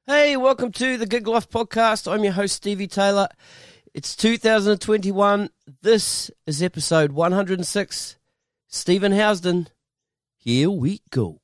Hey, welcome to the Gig Life Podcast. I'm your host, Stevie Taylor. It's 2021. This is episode 106. Stephen Housden. Here we go.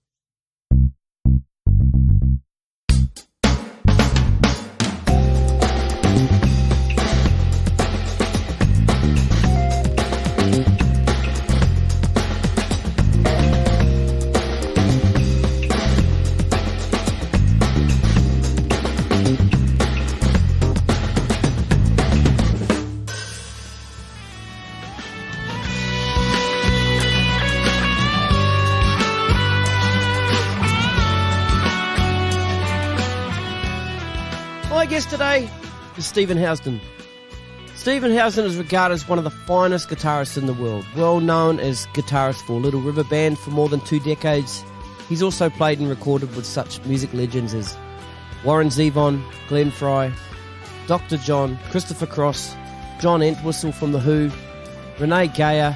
My guest today is Stephen Housden. Stephen Housden is regarded as one of the finest guitarists in the world. Well known as guitarist for Little River Band for more than 2 decades, he's also played and recorded with such music legends as Warren Zevon, Glenn Frey, Dr. John, Christopher Cross, John Entwistle from The Who, Renee Geyer,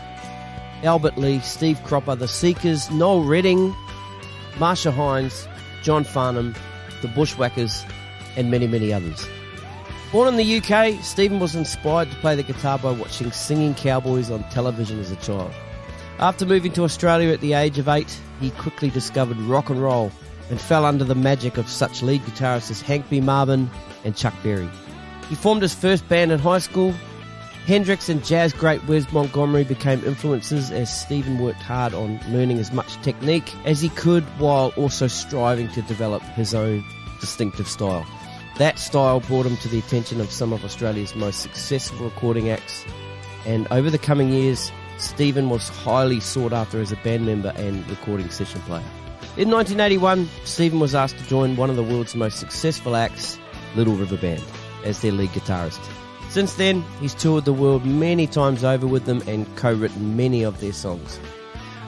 Albert Lee, Steve Cropper, The Seekers, Noel Redding, Marcia Hines, John Farnham, The Bushwhackers, and many, many others. Born in the UK, Stephen was inspired to play the guitar by watching Singing Cowboys on television as a child. After moving to Australia at the age of 8, he quickly discovered rock and roll and fell under the magic of such lead guitarists as Hank B. Marvin and Chuck Berry. He formed his first band in high school. Hendrix and jazz great Wes Montgomery became influences as Stephen worked hard on learning as much technique as he could while also striving to develop his own distinctive style. That style brought him to the attention of some of Australia's most successful recording acts, and over the coming years, Stephen was highly sought after as a band member and recording session player. In 1981, Stephen was asked to join one of the world's most successful acts, Little River Band, as their lead guitarist. Since then, he's toured the world many times over with them and co-written many of their songs.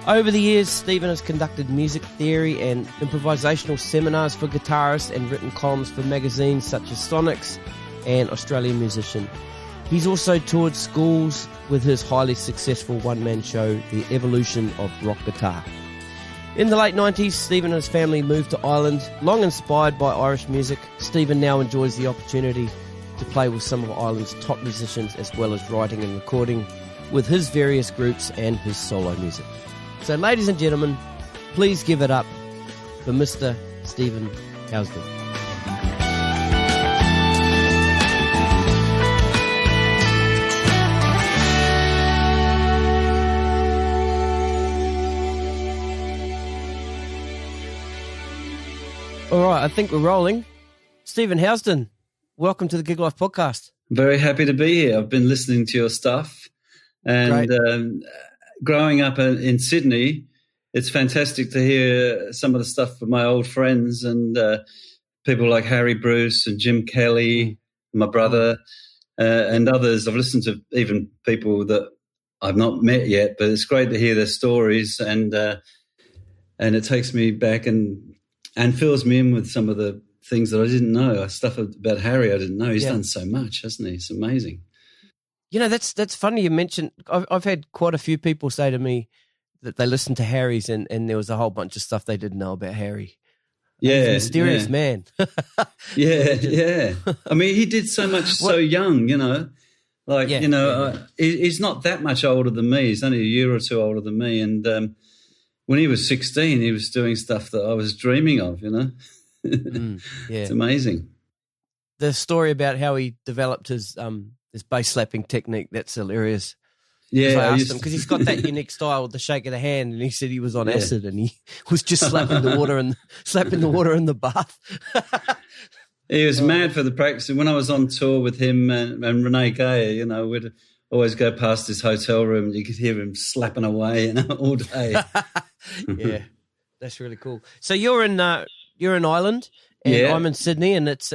Over the years, Stephen has conducted music theory and improvisational seminars for guitarists and written columns for magazines such as Sonics and Australian Musician. He's also toured schools with his highly successful one-man show, The Evolution of Rock Guitar. In the late 90s, Stephen and his family moved to Ireland. Long inspired by Irish music, Stephen now enjoys the opportunity to play with some of Ireland's top musicians as well as writing and recording with his various groups and his solo music. So, ladies and gentlemen, please give it up for Mr. Stephen Housden. All right, I think we're rolling. Stephen Housden, welcome to the Gig Life Podcast. Very happy to be here. I've been listening to your stuff, and growing up in Sydney, it's fantastic to hear some of the stuff from my old friends and people like Harry Bruce and Jim Kelly, my brother, and others. I've listened to even people that I've not met yet, but it's great to hear their stories, and it takes me back and fills me in with some of the things that I didn't know. Stuff about Harry I didn't know. He's done so much, hasn't he? It's amazing. You know, that's funny you mentioned. I've had quite a few people say to me that they listened to Harry's and there was a whole bunch of stuff they didn't know about Harry. Yeah. He's a mysterious man. Yeah. I mean, he did so much so young, you know. Like, he's not that much older than me. He's only a year or two older than me. And when he was 16, he was doing stuff that I was dreaming of, you know. It's amazing. The story about how he developed his bass slapping technique, that's hilarious. Yeah, I asked him because he's got that unique style with the shake of the hand, and he said he was on acid and he was just slapping the water in the bath. He was mad for the practice. When I was on tour with him and Renee Geyer, you know, we'd always go past his hotel room and you could hear him slapping away, you know, all day. Yeah, that's really cool. So you're in Ireland, and I'm in Sydney, and it's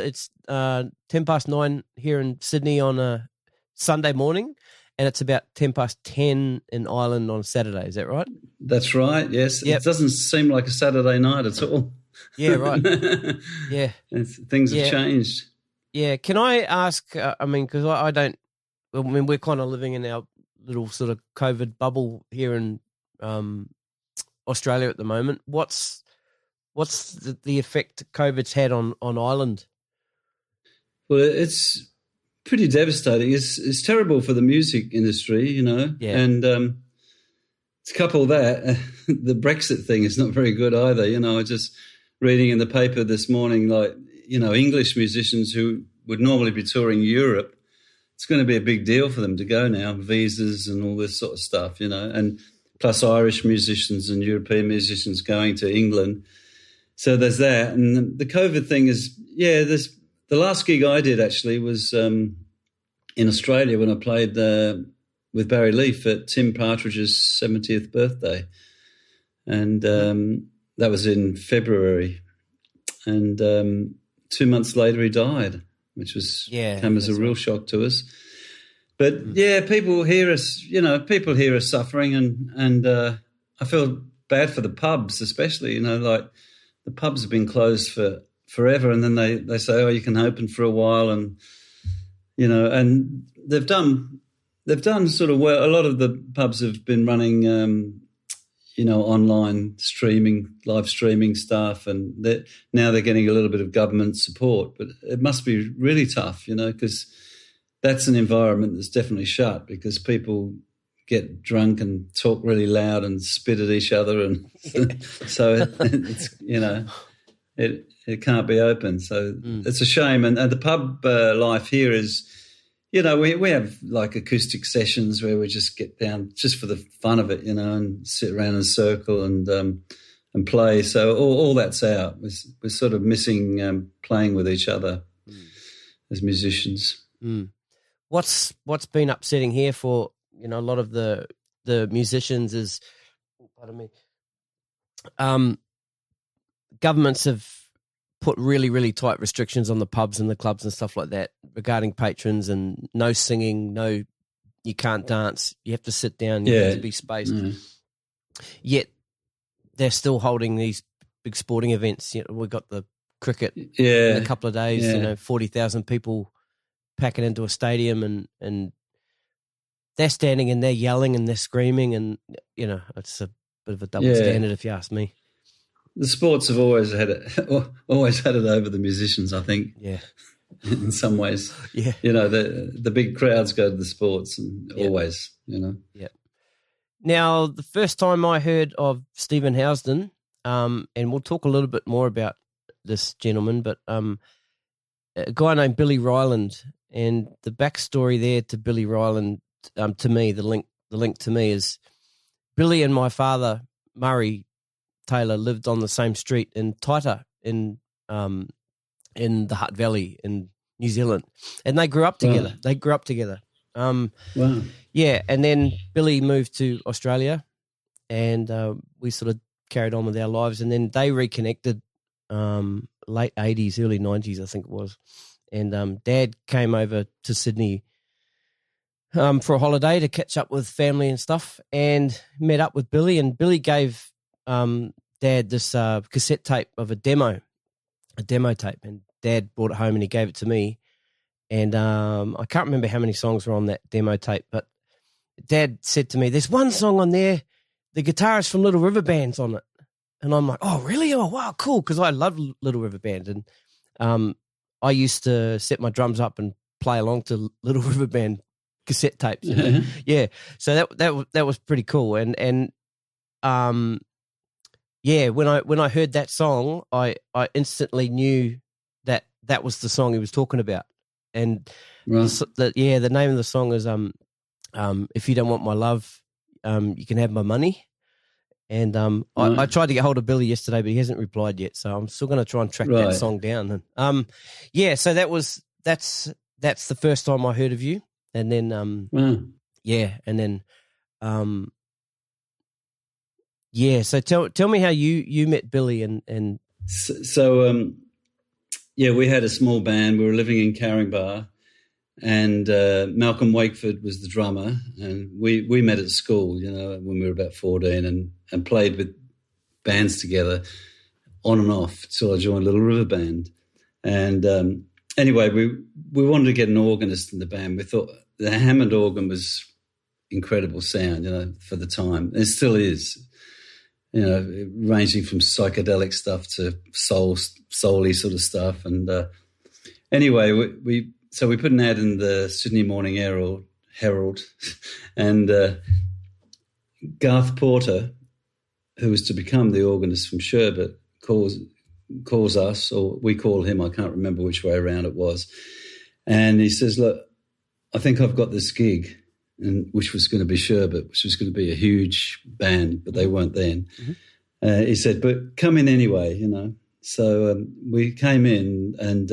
9:10 here in Sydney on a Sunday morning, and it's about 10:10 in Ireland on Saturday. Is that right? That's right. Yes. Yep. It doesn't seem like a Saturday night at all. Yeah. Right. Yeah. Things have changed. Yeah. Can I ask? Because I don't. I mean, we're kind of living in our little sort of COVID bubble here in Australia at the moment. What's the effect COVID's had on Ireland Well, it's pretty devastating. It's terrible for the music industry, you know. Yeah. And to couple that, the Brexit thing is not very good either. You know, I just reading in the paper this morning, like, you know, English musicians who would normally be touring Europe, it's going to be a big deal for them to go now, visas and all this sort of stuff, you know, and plus Irish musicians and European musicians going to England. So there's that. And the COVID thing is, the last gig I did actually was in Australia when I played with Barry Leaf at Tim Partridge's 70th birthday. And that was in February. And 2 months later he died, which was came as a real shock to us. But, people hear us suffering and I feel bad for the pubs especially, you know, like the pubs have been closed for forever, and then they say, oh, you can open for a while, and you know, and they've done sort of well. A lot of the pubs have been running, you know, online live streaming stuff, and now they're getting a little bit of government support. But it must be really tough, you know, because that's an environment that's definitely shut because people get drunk and talk really loud and spit at each other, and so it's, you know, it can't be open. So it's a shame. And the pub life here is, you know, we have like acoustic sessions where we just get down just for the fun of it, you know, and sit around in a circle and play. So all that's out. We're sort of missing playing with each other as musicians. What's been upsetting here for, you know, a lot of the musicians is, governments have put really, really tight restrictions on the pubs and the clubs and stuff like that regarding patrons, and no singing, you can't dance, you have to sit down, you have to be spaced. Yet they're still holding these big sporting events. You know, we've got the cricket in a couple of days, you know, 40,000 people packing into a stadium, and they're standing and they're yelling and they're screaming, and, you know, it's a bit of a double standard if you ask me. The sports have always had it over the musicians, I think. Yeah, in some ways. Yeah, you know, the big crowds go to the sports, and always, you know. Yeah. Now, the first time I heard of Stephen Housden, and we'll talk a little bit more about this gentleman, but a guy named Billy Ryland, and the backstory there to Billy Ryland, to me, the link to me is Billy and my father, Murray Taylor, lived on the same street in Taita in the Hutt Valley in New Zealand, and they grew up together. Wow. Yeah, and then Billy moved to Australia, and we sort of carried on with our lives, and then they reconnected late 80s, early 90s, I think it was, and Dad came over to Sydney for a holiday to catch up with family and stuff, and met up with Billy, and Billy gave Dad this cassette tape of a demo tape, and Dad brought it home and he gave it to me, and I can't remember how many songs were on that demo tape, but Dad said to me, there's one song on there, the guitarist from Little River Band's on it, and I'm like, oh really? Oh wow, cool, because I love Little River Band, and I used to set my drums up and play along to Little River Band cassette tapes. Yeah, so that was pretty cool, and yeah, when I heard that song, I instantly knew that was the song he was talking about, and the name of the song is If You Don't Want My Love, You Can Have My Money, and I tried to get hold of Billy yesterday, but he hasn't replied yet, so I'm still going to try and track that song down. And so that's the first time I heard of you, and then so tell me how you met Billy and so we had a small band. We were living in Caringbah, and Malcolm Wakeford was the drummer, and we met at school, you know, when we were about 14, and played with bands together on and off till I joined Little River Band. And anyway, we wanted to get an organist in the band. We thought the Hammond organ was incredible sound, you know, for the time. It still is. You know, ranging from psychedelic stuff to soul-y sort of stuff. And anyway, we put an ad in the Sydney Morning Herald, and Garth Porter, who was to become the organist from Sherbet, calls us, or we call him. I can't remember which way around it was, and he says, "Look, I think I've got this gig." And which was going to be Sherbet, which was going to be a huge band, but they weren't then. Mm-hmm. He said, "But come in anyway, you know." So we came in, and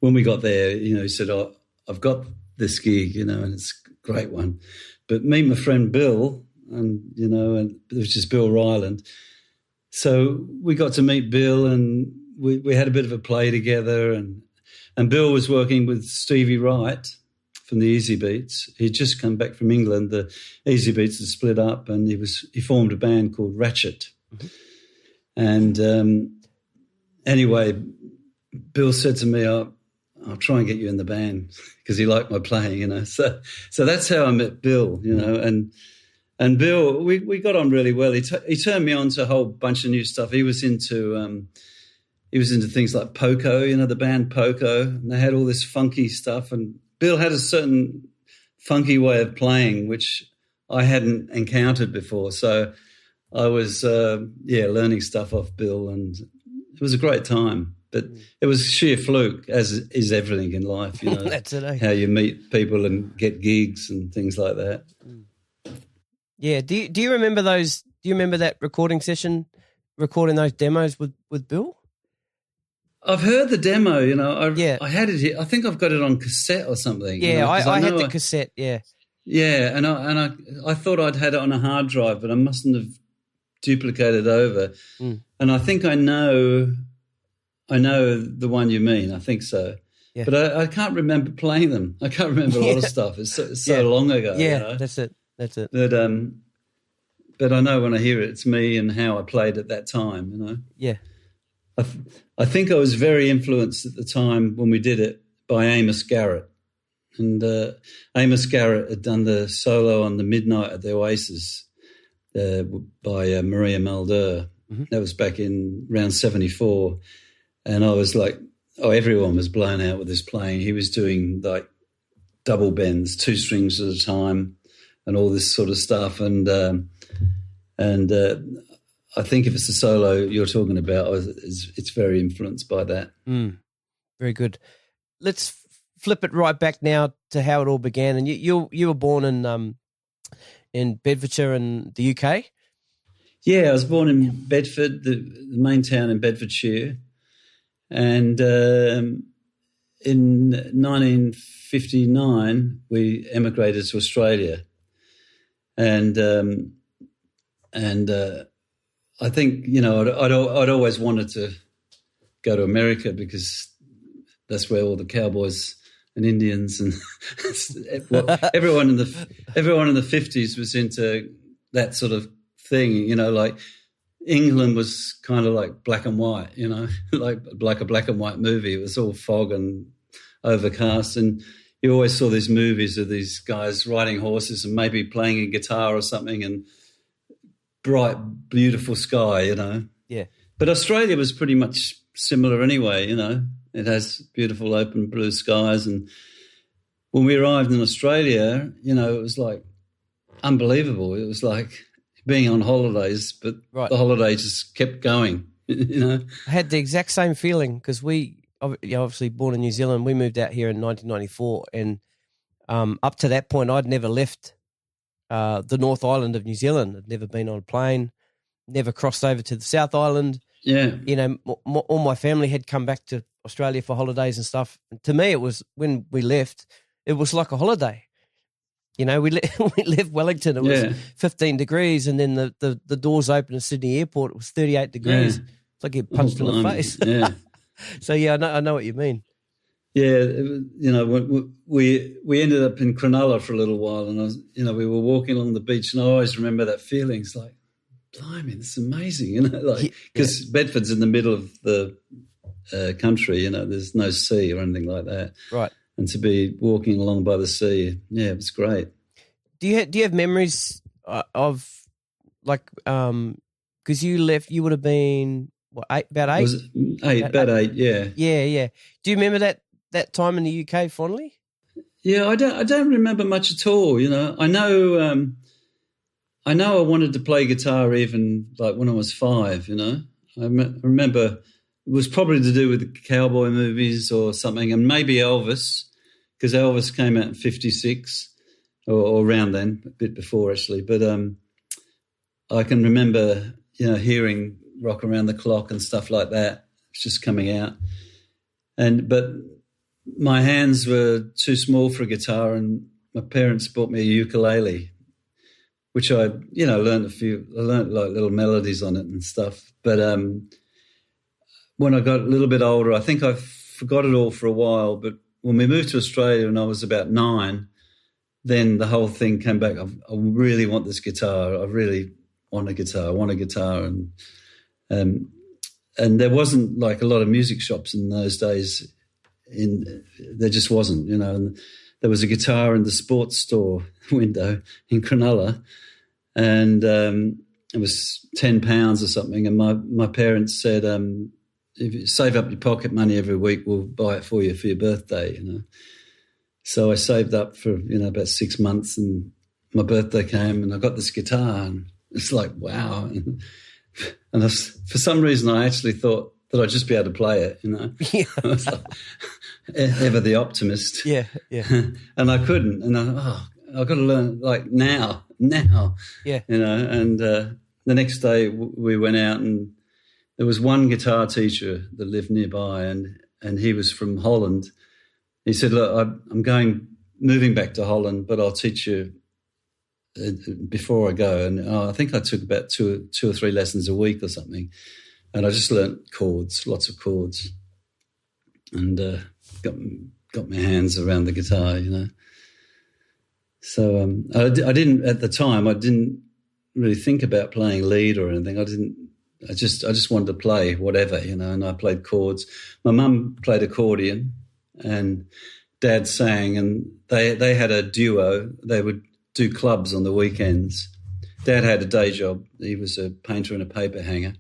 when we got there, you know, he said, "Oh, I've got this gig, you know, and it's a great one. But meet my friend Bill, and you know, and which is Bill Ryland." So we got to meet Bill, and we had a bit of a play together, and Bill was working with Stevie Wright from the Easy Beats. He'd just come back from England. The Easy Beats had split up, and he formed a band called Ratchet. Mm-hmm. And anyway, Bill said to me, I'll try and get you in the band, because he liked my playing, you know. So that's how I met Bill, you know. And Bill, we got on really well. He turned me on to a whole bunch of new stuff. He was into things like Poco, you know, the band Poco, and they had all this funky stuff, and Bill had a certain funky way of playing which I hadn't encountered before. So I was, learning stuff off Bill, and it was a great time. But it was sheer fluke, as is everything in life, you know. That's it, eh? How you meet people and get gigs and things like that. Yeah. Do you remember those? Do you remember that recording session, recording those demos with Bill? I've heard the demo, you know. I had it here. I think I've got it on cassette or something. Yeah, you know, I had the cassette. Yeah. Yeah, and I thought I'd had it on a hard drive, but I mustn't have duplicated over. Mm. And I think I know the one you mean. I think so. Yeah. But I can't remember playing them. I can't remember a lot of stuff. It's so long ago. Yeah, you know? That's it. But I know when I hear it, it's me and how I played at that time, you know. Yeah. I think I was very influenced at the time when we did it by Amos Garrett. And Amos Garrett had done the solo on the Midnight at the Oasis by Maria Mulder. Mm-hmm. That was back in around 74. And I was like, everyone was blown out with his playing. He was doing like double bends, 2 strings at a time, and all this sort of stuff. And I think if it's the solo you're talking about, it's very influenced by that. Very good. Let's flip it right back now to how it all began. And you were born in Bedfordshire in the UK? Yeah, I was born in Bedford, the main town in Bedfordshire. And in 1959, we emigrated to Australia. And I think, you know, I'd always wanted to go to America, because that's where all the cowboys and Indians and everyone in the 50s was into that sort of thing, you know, like England was kind of like black and white, you know, like a black and white movie. It was all fog and overcast, and you always saw these movies of these guys riding horses and maybe playing a guitar or something, and bright, beautiful sky, you know. Yeah. But Australia was pretty much similar anyway, you know. It has beautiful open blue skies. And when we arrived in Australia, you know, it was like unbelievable. It was like being on holidays, but the holiday just kept going, you know. I had the exact same feeling, because we, obviously born in New Zealand, we moved out here in 1994, and up to that point I'd never left the North Island of New Zealand. I'd never been on a plane, never crossed over to the South Island. Yeah. You know, all my family had come back to Australia for holidays and stuff. And to me, it was, when we left, it was like a holiday. You know, we left Wellington, it was 15 degrees, and then the doors opened at Sydney Airport, it was 38 degrees. It's like you punched in the face. Yeah. So, yeah, I know what you mean. Yeah, you know, we ended up in Cronulla for a little while, and we were walking along the beach, and I always remember that feeling. It's like, blimey, this is amazing, you know, like, because Bedford's in the middle of the country, you know, there's no sea or anything like that. Right. And to be walking along by the sea, yeah, it was great. Do you have memories of, like, because you left, you would have been, About eight? Was it eight? About eight, yeah. Yeah. Do you remember that time in the UK fondly? Yeah, I don't remember much at all. I know I wanted to play guitar even like when I was 5. I remember it was probably to do with the cowboy movies or something, and maybe Elvis, because Elvis came out in 56 or around then, a bit before actually. But I can remember, hearing Rock Around the Clock and stuff like that. It's just coming out, but my hands were too small for a guitar, and my parents bought me a ukulele, which I learned like little melodies on it and stuff. But when I got a little bit older, I think I forgot it all for a while. But when we moved to Australia and I was about 9, then the whole thing came back. I really want this guitar. I really want a guitar. I want a guitar. And there wasn't like a lot of music shops in those days. There just wasn't, and there was a guitar in the sports store window in Cronulla, and it was £10 or something. And my parents said, if you save up your pocket money every week, we'll buy it for you for your birthday, So I saved up for, about 6 months, and my birthday came and I got this guitar, and it's like, wow. And for some reason I actually thought that I'd just be able to play it, Yeah. I was like, ever the optimist. Yeah. And I couldn't. And I've got to learn like now. Yeah. And the next day we went out, and there was one guitar teacher that lived nearby, and he was from Holland. He said, look, I'm moving back to Holland, but I'll teach you before I go. And I think I took about two or three lessons a week or something. And I just learnt chords, lots of chords, and got my hands around the guitar, So I didn't at the time. I didn't really think about playing lead or anything. I just wanted to play whatever, And I played chords. My mum played accordion, and Dad sang, and they had a duo. They would do clubs on the weekends. Dad had a day job. He was a painter and a paper hanger.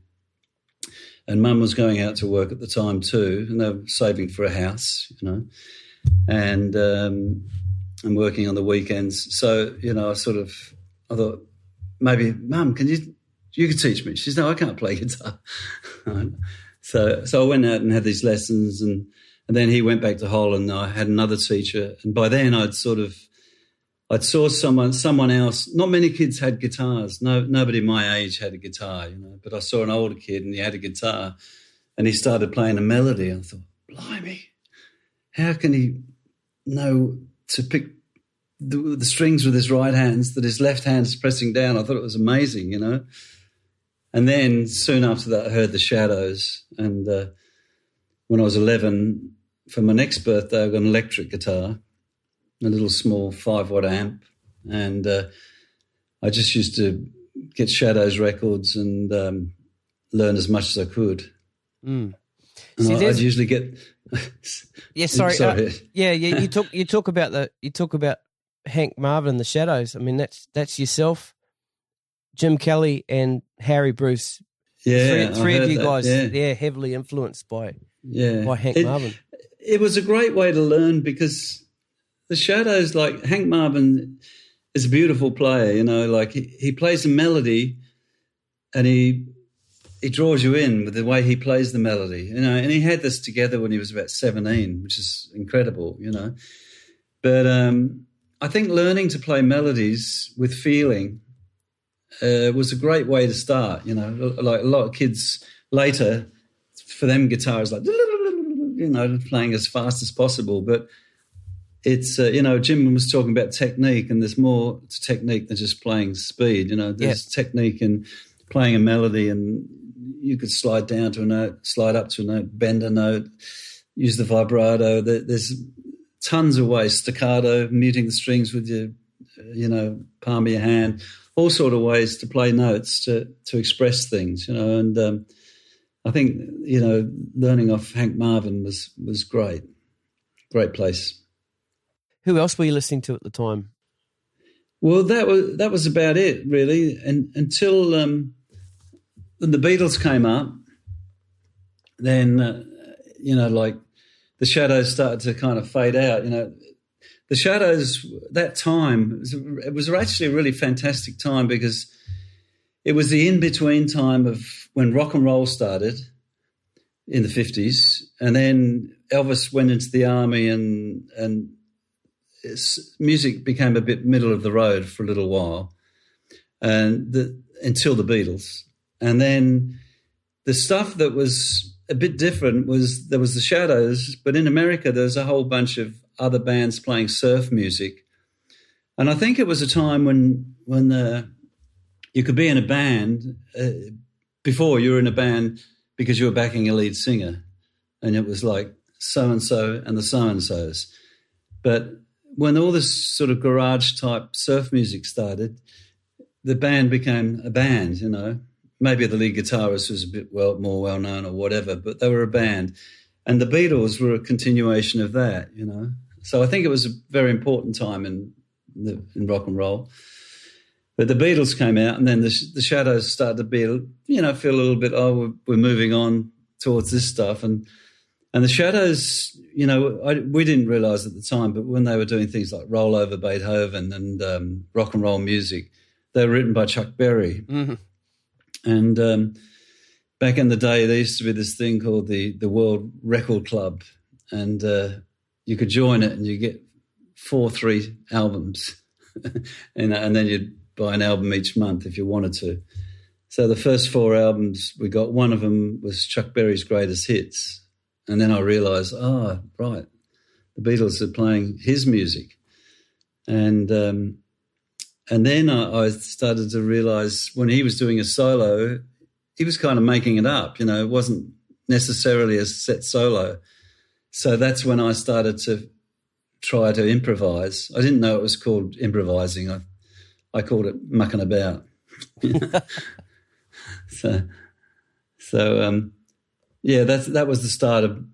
And Mum was going out to work at the time too, and they were saving for a house, and working on the weekends. So, I thought, maybe, Mum, you could teach me. She said, no, I can't play guitar. So I went out and had these lessons, and then he went back to Holland. I had another teacher, and by then I'd saw someone else. Not many kids had guitars. Nobody my age had a guitar, But I saw an older kid, and he had a guitar, and he started playing a melody. And I thought, blimey, how can he know to pick the strings with his right hands that his left hand is pressing down? I thought it was amazing, And then soon after that, I heard the Shadows. And when I was 11, for my next birthday, I got an electric guitar, a little small 5-watt amp, and I just used to get Shadows records and learn as much as I could. Mm. And I'd usually get. Yeah, sorry. You talk about Hank Marvin and the Shadows. I mean, that's yourself, Jim Kelly, and Harry Bruce. Yeah, three of you guys. Yeah. They're heavily influenced by Hank Marvin. It was a great way to learn, because the Shadows, like Hank Marvin is a beautiful player, like he plays a melody, and he draws you in with the way he plays the melody, and he had this together when he was about 17, which is incredible, But I think learning to play melodies with feeling was a great way to start, like a lot of kids later, for them guitar is like, playing as fast as possible, but it's, Jim was talking about technique, and there's more to technique than just playing speed. There's technique in playing a melody, and you could slide down to a note, slide up to a note, bend a note, use the vibrato. There's tons of ways, staccato, muting the strings with your, palm of your hand, all sort of ways to play notes, to express things, and I think, learning off Hank Marvin was great. Great place. Who else were you listening to at the time? Well, that was about it, really, and until the Beatles came up, then, like the Shadows started to kind of fade out. The Shadows, that time, it was actually a really fantastic time because it was the in-between time of when rock and roll started in the 50s, and then Elvis went into the army and music became a bit middle of the road for a little while, and until the Beatles. And then the stuff that was a bit different was there was the Shadows, but in America there was a whole bunch of other bands playing surf music. And I think it was a time when you could be in a band. Before, you were in a band because you were backing a lead singer, and it was like so-and-so and the so-and-sos. But when all this sort of garage-type surf music started, the band became a band, Maybe the lead guitarist was a bit more well-known or whatever, but they were a band. And the Beatles were a continuation of that, So I think it was a very important time in rock and roll. But the Beatles came out, and then the Shadows started to be, feel a little bit, we're moving on towards this stuff. And the Shadows, we didn't realise at the time, but when they were doing things like Roll Over Beethoven and rock and roll music, they were written by Chuck Berry. Mm-hmm. And back in the day, there used to be this thing called the World Record Club, and you could join it and you get 3 albums, and then you'd buy an album each month if you wanted to. So the first 4 albums we got, one of them was Chuck Berry's greatest hits. And then I realised, right, the Beatles are playing his music. And then I started to realise when he was doing a solo, he was kind of making it up, it wasn't necessarily a set solo. So that's when I started to try to improvise. I didn't know it was called improvising. I called it mucking about. That was the start of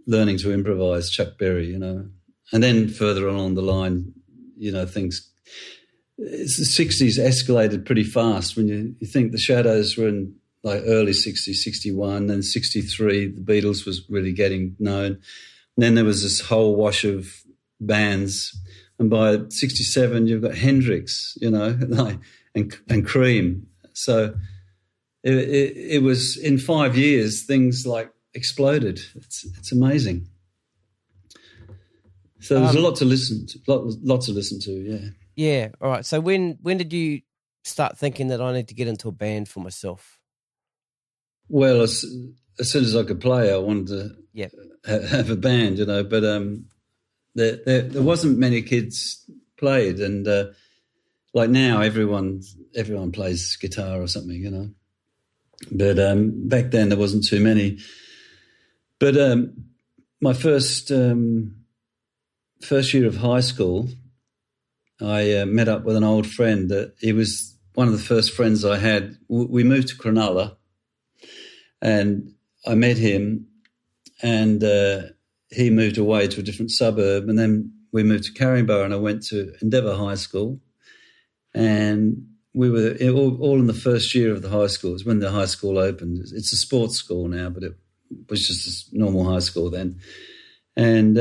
learning to improvise, Chuck Berry, And then further along the line, things. The 60s escalated pretty fast. When you think the Shadows were in like early 60s, 61, then 63, the Beatles was really getting known. And then there was this whole wash of bands. And by 67, you've got Hendrix, and Cream. So it was in 5 years, things like exploded. It's amazing. So there's a lot to listen to, yeah. Yeah, all right. So when did you start thinking that I need to get into a band for myself? Well, as soon as I could play, I wanted to have a band, but there wasn't many kids played, and like now everyone plays guitar or something, But back then there wasn't too many. But my first year of high school, I met up with an old friend. He was one of the first friends I had. We moved to Cronulla, and I met him, and he moved away to a different suburb, and then we moved to Caringbah, and I went to Endeavour High School, and we were all in the first year of the high school. It was when the high school opened. It's a sports school now, but it was just a normal high school then. And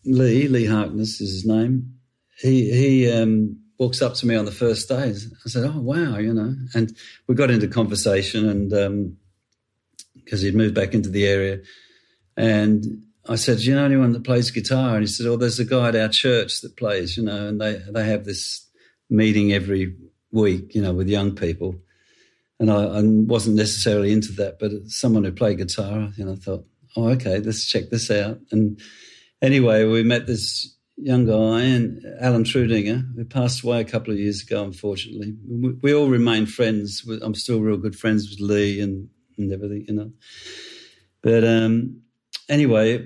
Lee Harkness is his name. He walks up to me on the first day. I said, "Oh, wow," And we got into conversation, and because he'd moved back into the area. And I said, "Do you know anyone that plays guitar?" And he said, "Oh, there's a guy at our church that plays, and they have this meeting every week, with young people." And I wasn't necessarily into that, but someone who played guitar, I thought, "Oh, okay, let's check this out." And anyway, we met this young guy, and Alan Trudinger, who passed away a couple of years ago, unfortunately. We all remain friends. I'm still real good friends with Lee and everything, But anyway,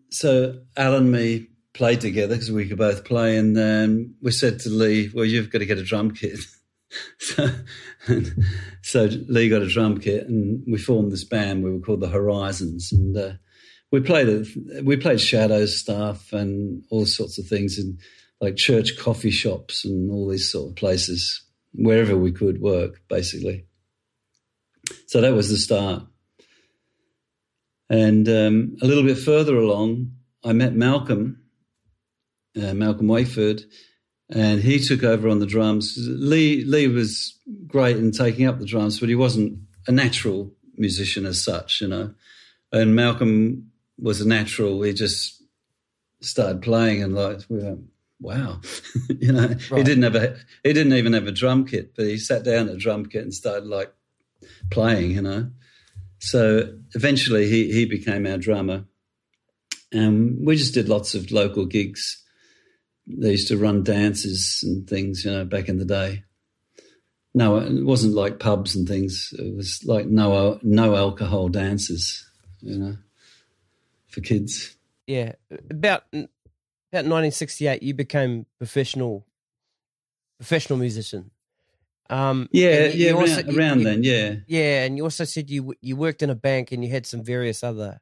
so Alan and me played together because we could both play, and then we said to Lee, "Well, you've got to get a drum kit." So Lee got a drum kit, and we formed this band. We were called the Horizons, and we played Shadows stuff and all sorts of things in like church coffee shops and all these sort of places, wherever we could work, basically. So that was the start. And a little bit further along, I met Malcolm Wakeford, and he took over on the drums. Lee was great in taking up the drums, but he wasn't a natural musician as such, And Malcolm was a natural. He just started playing, and we went, wow, Right. He didn't even have a drum kit, but he sat down at a drum kit and started playing, So eventually he became our drummer, and we just did lots of local gigs. They used to run dances and things, back in the day. No, it wasn't like pubs and things. It was like no alcohol dances, for kids. Yeah, about 1968, you became professional musician. Around then. Yeah, and you also said you worked in a bank and you had some various other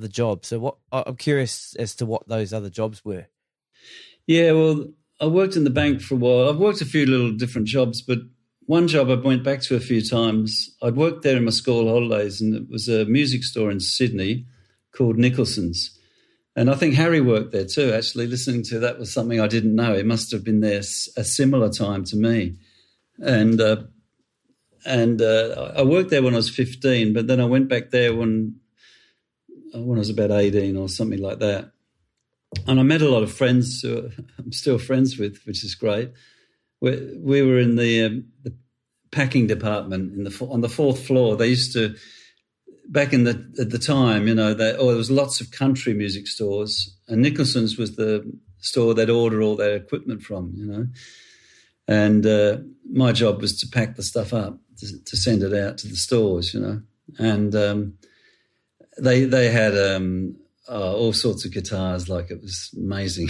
jobs. So I'm curious as to what those other jobs were. Yeah, well, I worked in the bank for a while. I've worked a few little different jobs, but one job I went back to a few times. I'd worked there in my school holidays, and it was a music store in Sydney called Nicholson's. And I think Harry worked there too, actually. Listening to that was something I didn't know. He must have been there a similar time to me. And I worked there when I was 15, but then I went back there when I was about 18 or something like that. And I met a lot of friends who I'm still friends with, which is great. We were in the packing department on the fourth floor. They used to, back at the time, there was lots of country music stores, and Nicholson's was the store they'd order all their equipment from, And my job was to pack the stuff up to send it out to the stores, And they had all sorts of guitars, like it was amazing.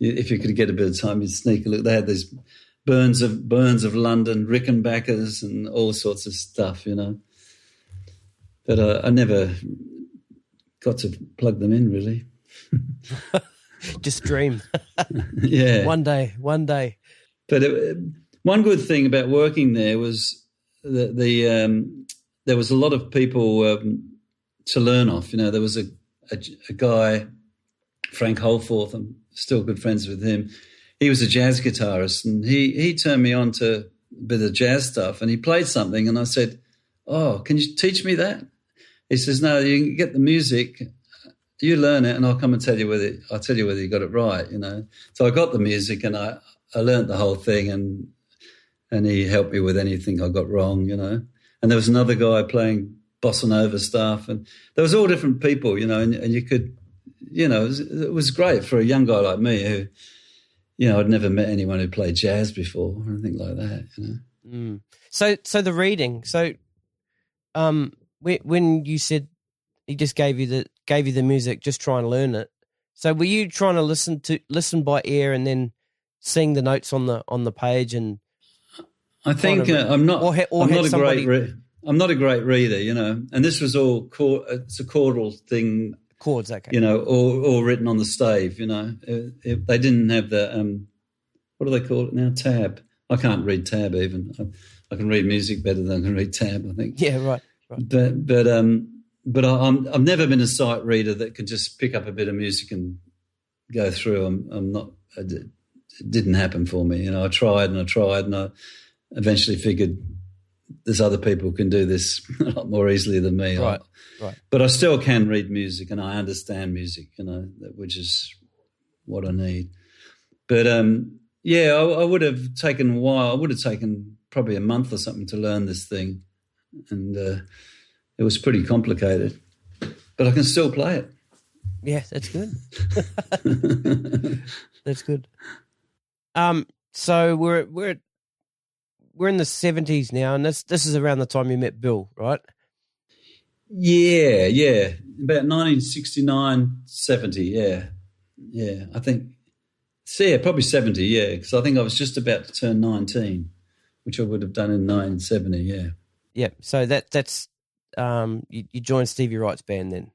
If you could get a bit of time, you'd sneak a look. They had these Burns of London, Rickenbackers, and all sorts of stuff, But I never got to plug them in, really. Just dream. Yeah. One day. But one good thing about working there was that there was a lot of people to learn off. There was a guy, Frank Holforth. I'm still good friends with him. He was a jazz guitarist, and he turned me on to a bit of jazz stuff, and he played something, and I said, "Oh, can you teach me that?" He says, "No, you can get the music, you learn it, and I'll come and tell you whether you got it right." So I got the music, and I learned the whole thing, and he helped me with anything I got wrong, And there was another guy playing bossa nova stuff, and there was all different people, and you could, it was great for a young guy like me who, I'd never met anyone who played jazz before or anything like that, So the reading. So, when you said he just gave you the music, just try and learn it. So were you trying to listen by ear and then sing the notes on the page? And I think I'm not a great reader, And this was all it's a chordal thing. Chords, okay. All written on the stave. They didn't have the what do they call it now? Tab. I can't read tab even. I can read music better than I can read tab, I think. Yeah, right. But I've never been a sight reader that could just pick up a bit of music and go through. I'm not. It didn't happen for me. I tried, and I eventually figured there's other people who can do this a lot more easily than me. Right. But I still can read music, and I understand music, which is what I need. But I would have taken a while. I would have taken probably a month or something to learn this thing, and it was pretty complicated. But I can still play it. Yeah, that's good. That's good. So we're in the 70s now, and this is around the time you met Bill, right? Yeah, about 1969, 70, yeah. I think, probably 70, because I think I was just about to turn 19, which I would have done in 1970, yeah. Yeah, so that's you joined Stevie Wright's band then?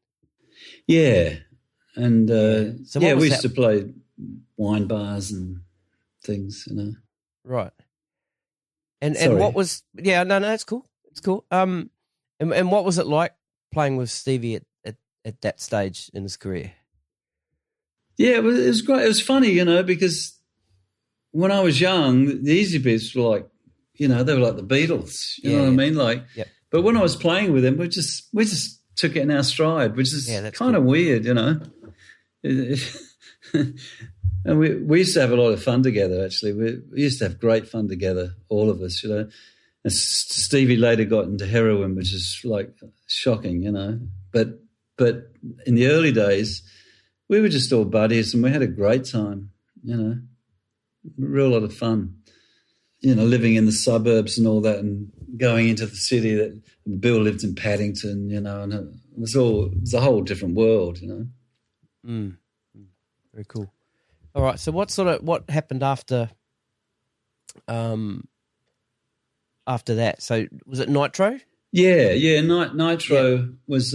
Yeah, and we used to play wine bars and things, Right. And what was no, it's cool. It's cool. And what was it like playing with Stevie at that stage in his career? Yeah, it was great. It was funny, because when I was young, the Easy Beats were like, they were like the Beatles. You know what I mean? Like, yep. But when I was playing with them, we just took it in our stride, which is kind of weird, And we used to have a lot of fun together. Actually, we used to have great fun together, all of us, And Stevie later got into heroin, which is like shocking, But in the early days, we were just all buddies, and we had a great time, a real lot of fun. Living in the suburbs and all that, and going into the city. That Bill lived in Paddington, and it was a whole different world, Very cool. All right, so what happened after that? So was it Nitro? Yeah. Nitro was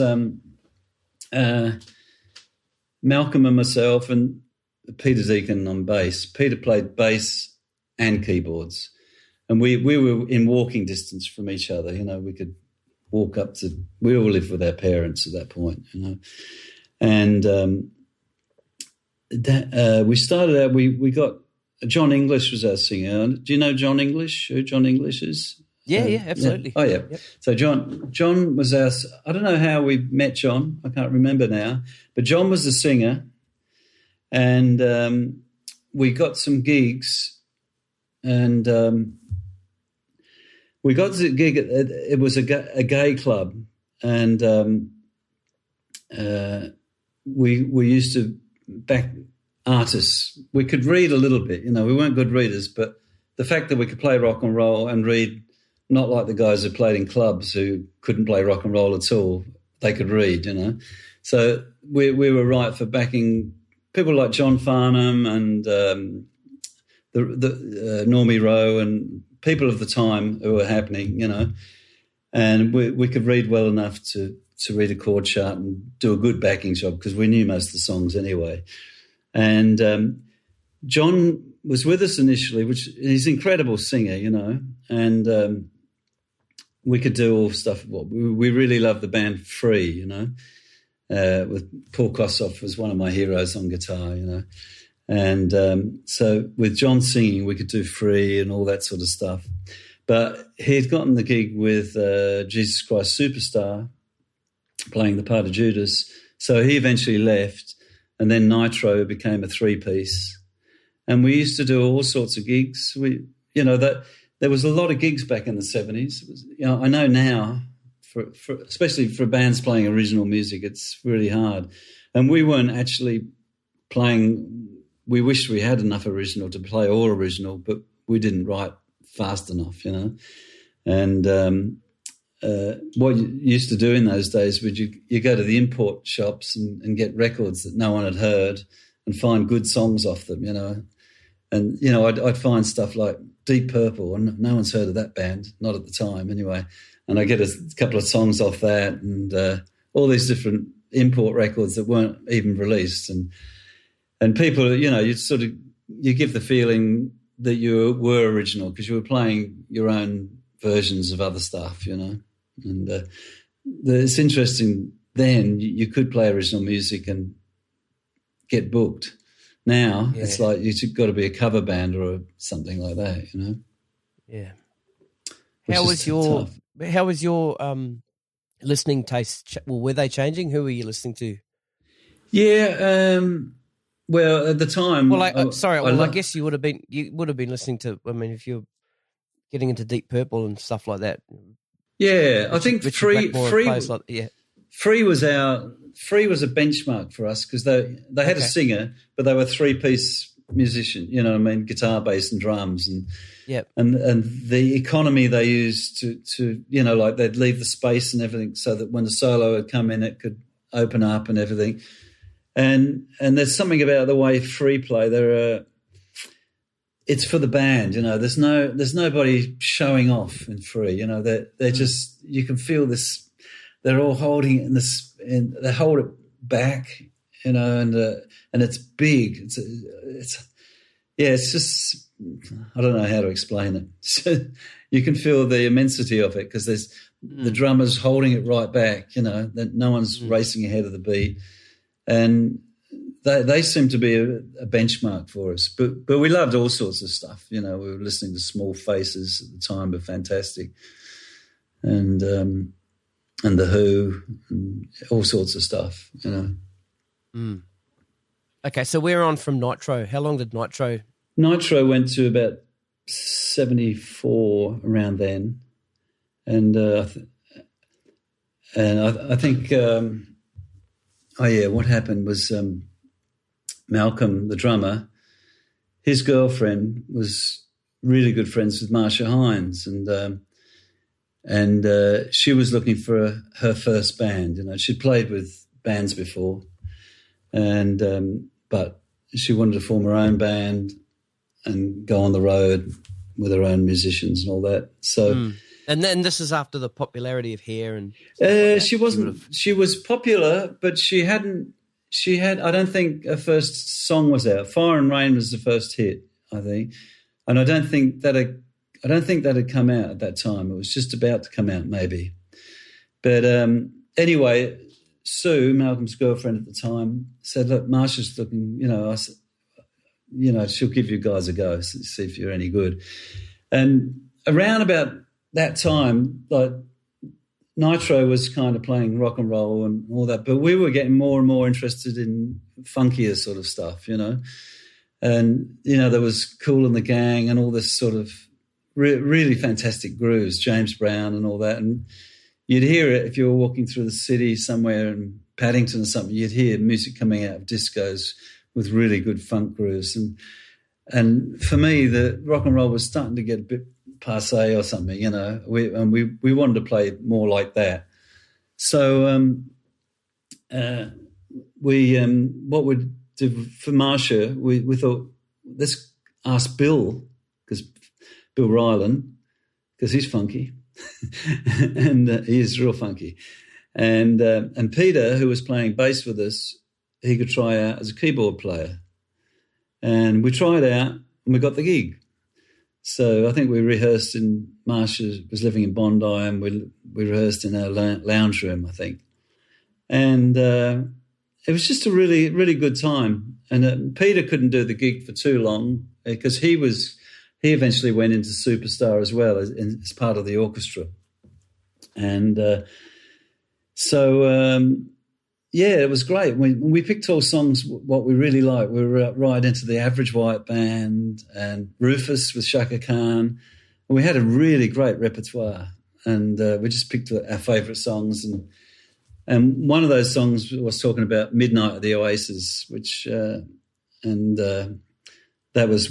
Malcolm and myself and Peter Deacon on bass. Peter played bass and keyboards. And we were in walking distance from each other, we could walk up to, we all lived with our parents at that point, And we started out, we got, John English was our singer. Do you know John English, who John English is? Yeah, absolutely. Yeah. Oh, yeah. Yep. So John was our, I don't know how we met John, I can't remember now, but John was the singer, and we got some gigs, and we got the gig it was a gay club, and we used to back artists. We could read a little bit, we weren't good readers, but the fact that we could play rock and roll and read, not like the guys who played in clubs who couldn't play rock and roll at all, they could read, So we were right for backing people like John Farnham and the Normie Rowe and people of the time who were happening, and we could read well enough to read a chord chart and do a good backing job because we knew most of the songs anyway. And John was with us initially, which he's an incredible singer, and we could do all stuff. We really loved the band Frey, with Paul Kossoff was one of my heroes on guitar, And so with John singing, we could do Free and all that sort of stuff. But he had gotten the gig with Jesus Christ Superstar, playing the part of Judas. So he eventually left, and then Nitro became a three-piece. And we used to do all sorts of gigs. That there was a lot of gigs back in the 70s. It was, I know now, for especially for bands playing original music, it's really hard. And we weren't actually playing. We wished we had enough original to play all original, but we didn't write fast enough, And what you used to do in those days was you go to the import shops and get records that no one had heard and find good songs off them, And, I'd find stuff like Deep Purple, and no one's heard of that band, not at the time anyway. And I get a couple of songs off that and all these different import records that weren't even released. And people, you give the feeling that you were original because you were playing your own versions of other stuff, And it's interesting then you could play original music and get booked. Now it's like you've got to be a cover band or something like that, Yeah. How was your listening taste? Well, were they changing? Who were you listening to? Yeah. Well, at the time. Well, I guess you would have been listening to. I mean, if you're getting into Deep Purple and stuff like that. Yeah, I think Free was a benchmark for us because they had a singer, but they were three-piece musician. You know what I mean? Guitar, bass, and drums, and the economy they used to like they'd leave the space and everything so that when the solo would come in, it could open up and everything. And there's something about the way Free play. It's for the band, There's nobody showing off in Free, They're just, you can feel this. They're all holding it and they hold it back, and it's big. It's just, I don't know how to explain it. You can feel the immensity of it because the drummer's holding it right back, that no one's racing ahead of the beat. And they seem to be a benchmark for us. But we loved all sorts of stuff. We were listening to Small Faces at the time, but fantastic. And The Who, and all sorts of stuff, Okay, so we're on from Nitro. How long did Nitro? Nitro went to about 74 around then. And I think, what happened was Malcolm, the drummer, his girlfriend was really good friends with Marcia Hines, and she was looking for her first band. She'd played with bands before, and but she wanted to form her own band and go on the road with her own musicians and all that. So. And then this is after the popularity of Hair and she wasn't. She was popular, but she had. I don't think her first song was out. Fire and Rain was the first hit, I think, and I don't think that had come out at that time. It was just about to come out, maybe. But anyway, Sue, Malcolm's girlfriend at the time, said, "Look, Marcia's looking. She'll give you guys a go, see if you're any good." And around about that time, like, Nitro was kind of playing rock and roll and all that, but we were getting more and more interested in funkier sort of stuff, And, there was Kool and the Gang and all this sort of really fantastic grooves, James Brown and all that. And you'd hear it if you were walking through the city somewhere in Paddington or something, you'd hear music coming out of discos with really good funk grooves. And for me, the rock and roll was starting to get a bit passe or something, we wanted to play more like that. So what we'd do for Marcia, we thought, let's ask Bill, because Bill Ryland, because he's funky, and he is real funky, and Peter, who was playing bass with us, he could try out as a keyboard player, and we tried out and we got the gig. So I think we rehearsed Marcia was living in Bondi, and we rehearsed in our lounge room, I think. And it was just a really, really good time. And Peter couldn't do the gig for too long because he eventually went into Superstar as well as part of the orchestra. And it was great. We picked all songs what we really liked. We were right into the Average White Band and Rufus with Shaka Khan. And we had a really great repertoire, and we just picked our favourite songs. And one of those songs was talking about Midnight of the Oasis, which that was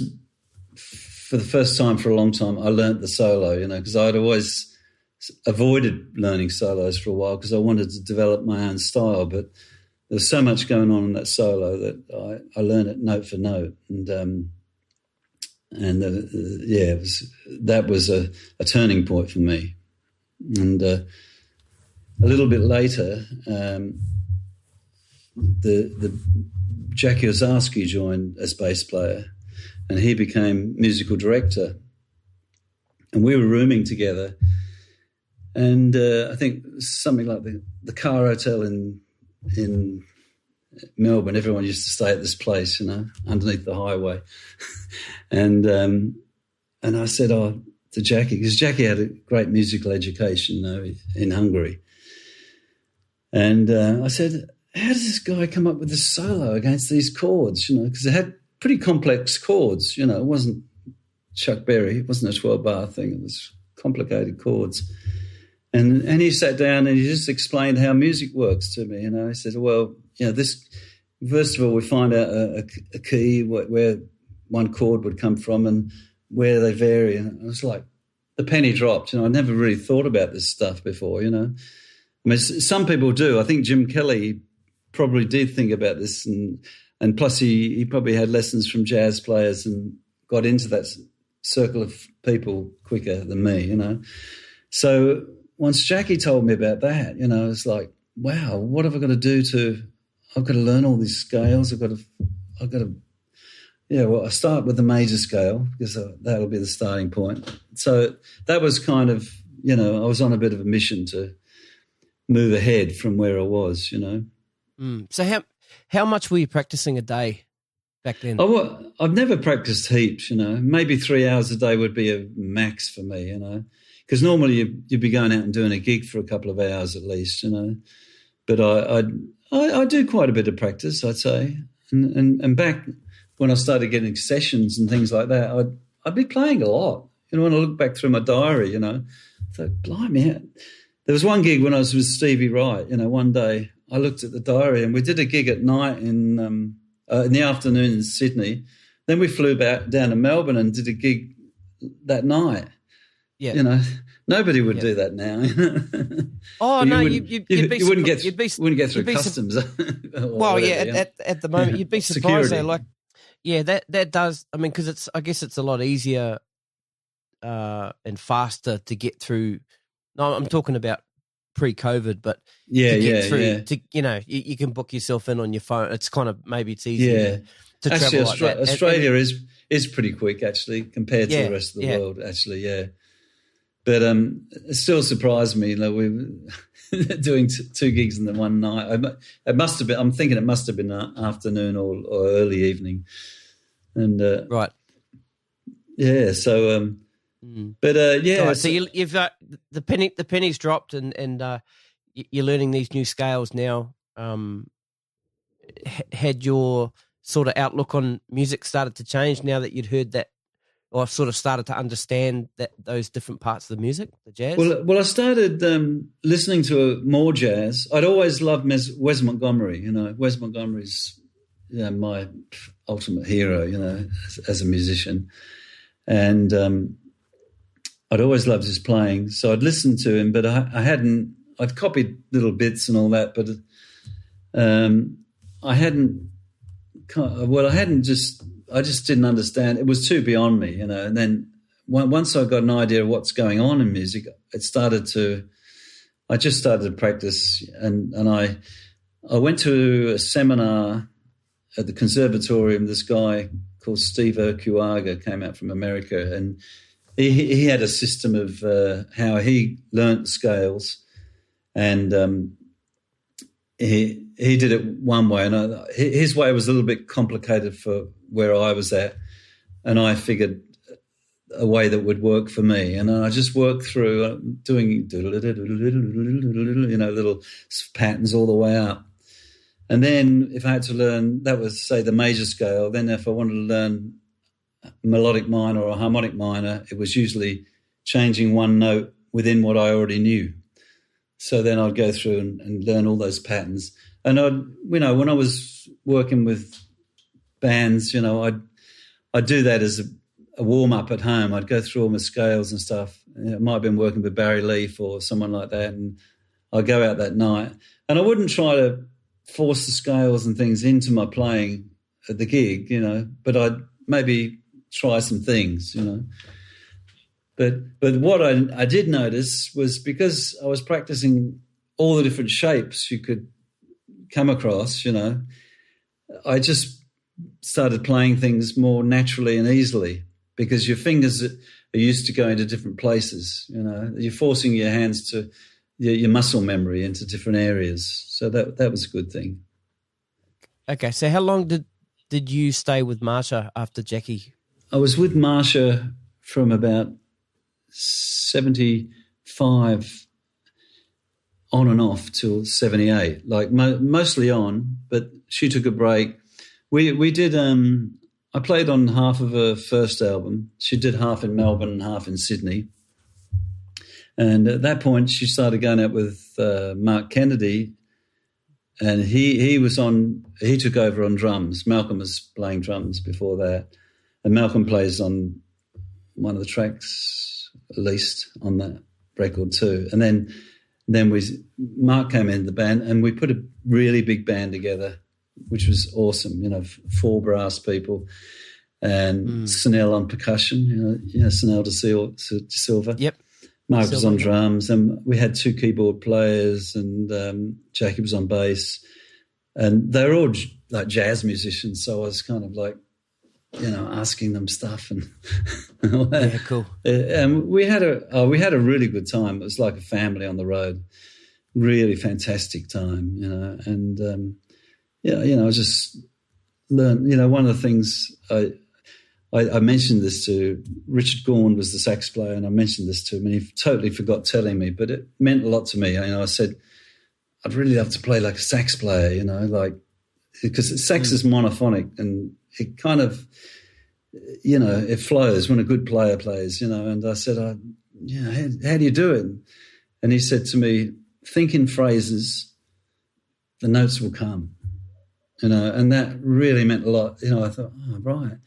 for the first time for a long time. I learnt the solo, because I'd always avoided learning solos for a while because I wanted to develop my own style, but there was so much going on in that solo that I learned it note for note, that was a turning point for me. And a little bit later, the Jackie Ozarski joined as bass player, and he became musical director, and we were rooming together. And I think something like the Car Hotel in Melbourne, everyone used to stay at this place, underneath the highway. And I said, to Jackie, because Jackie had a great musical education, in Hungary. And I said, how does this guy come up with this solo against these chords, because it had pretty complex chords, it wasn't Chuck Berry, it wasn't a 12-bar thing, it was complicated chords. And he sat down and he just explained how music works to me. He said, well, this, first of all, we find out a key, where one chord would come from and where they vary. And it was like the penny dropped. I'd never really thought about this stuff before, I mean, some people do. I think Jim Kelly probably did think about this. And plus he probably had lessons from jazz players and got into that circle of people quicker than me, So once Jackie told me about that, it's like, wow, what have I got to do I've got to learn all these scales. I've got to, I start with the major scale because that'll be the starting point. So that was kind of I was on a bit of a mission to move ahead from where I was, So how much were you practicing a day back then? Oh, well, I've never practiced heaps, Maybe 3 hours a day would be a max for me, because normally you'd be going out and doing a gig for a couple of hours at least, But I do quite a bit of practice, I'd say. And back when I started getting sessions and things like that, I'd be playing a lot. When I look back through my diary, I thought, blimey. There was one gig when I was with Stevie Wright, one day I looked at the diary and we did a gig at night in the afternoon in Sydney. Then we flew back down to Melbourne and did a gig that night. Yeah. Nobody would do that now. Oh no, you wouldn't get through customs. Well, whatever, at the moment you'd be surprised though. That does. I mean, because I guess it's a lot easier and faster to get through. No, I'm talking about pre-COVID, but you can book yourself in on your phone. It's kind of it's easier to actually, travel like that. Australia is pretty quick actually compared to the rest of the world. Actually, yeah. But it still surprised me. We were doing two gigs in the one night. It must have been. I'm thinking it must have been afternoon or early evening. And right. Yeah. So. But Right, so you've the penny's dropped, and you're learning these new scales now. Had your sort of outlook on music started to change now that you'd heard that, or sort of started to understand those different parts of the music, the jazz? Well, I started listening to more jazz. I'd always loved Wes Montgomery. Wes Montgomery's my ultimate hero. As a musician, and I'd always loved his playing, so I'd listened to him, but I'd copied little bits and all that, but I just didn't understand. It was too beyond me, and then once I got an idea of what's going on in music, I just started to practice, and I went to a seminar at the conservatorium. This guy called Steve Urquaga came out from America, and he had a system of how he learnt scales, and he did it one way, and his way was a little bit complicated for where I was at, and I figured a way that would work for me, and I just worked through doing little patterns all the way up, and then if I had to learn, that was say the major scale. Then if I wanted to learn melodic minor or harmonic minor, it was usually changing one note within what I already knew. So then I'd go through and learn all those patterns. And when I was working with bands, I'd do that as a warm up at home. I'd go through all my scales and stuff. It might have been working with Barry Leaf or someone like that, and I'd go out that night. And I wouldn't try to force the scales and things into my playing at the gig, but I'd maybe try some things, But what I did notice was, because I was practicing all the different shapes you could come across, I just started playing things more naturally and easily, because your fingers are used to going to different places, You're forcing your hands to your muscle memory into different areas. So that was a good thing. Okay, so how long did you stay with Marcia after Jackie? I was with Marcia from about 75 on and off till 78, like mostly on, but she took a break. We did, I played on half of her first album. She did half in Melbourne and half in Sydney. And at that point, she started going out with Mark Kennedy, and he took over on drums. Malcolm was playing drums before that. And Malcolm plays on one of the tracks, at least, on that record too. And then Mark came into the band, and we put a really big band together, which was awesome. 4 brass people, and Snell on percussion. Snell de Silva. Yep. Mark was on drums, and we had 2 keyboard players, and Jackie was on bass, and they were all like jazz musicians. So I was kind of like asking them stuff and all that. Yeah, cool. And we had a really good time. It was like a family on the road. Really fantastic time, and I just learned. One of the things I mentioned this to Richard Gaughan, was the sax player, and I mentioned this to him, and he totally forgot telling me, but it meant a lot to me. I said, I'd really love to play like a sax player, because sax is monophonic and it kind of, it flows when a good player plays, and I said, how do you do it? And he said to me, think in phrases, the notes will come, and that really meant a lot. I thought, oh, right.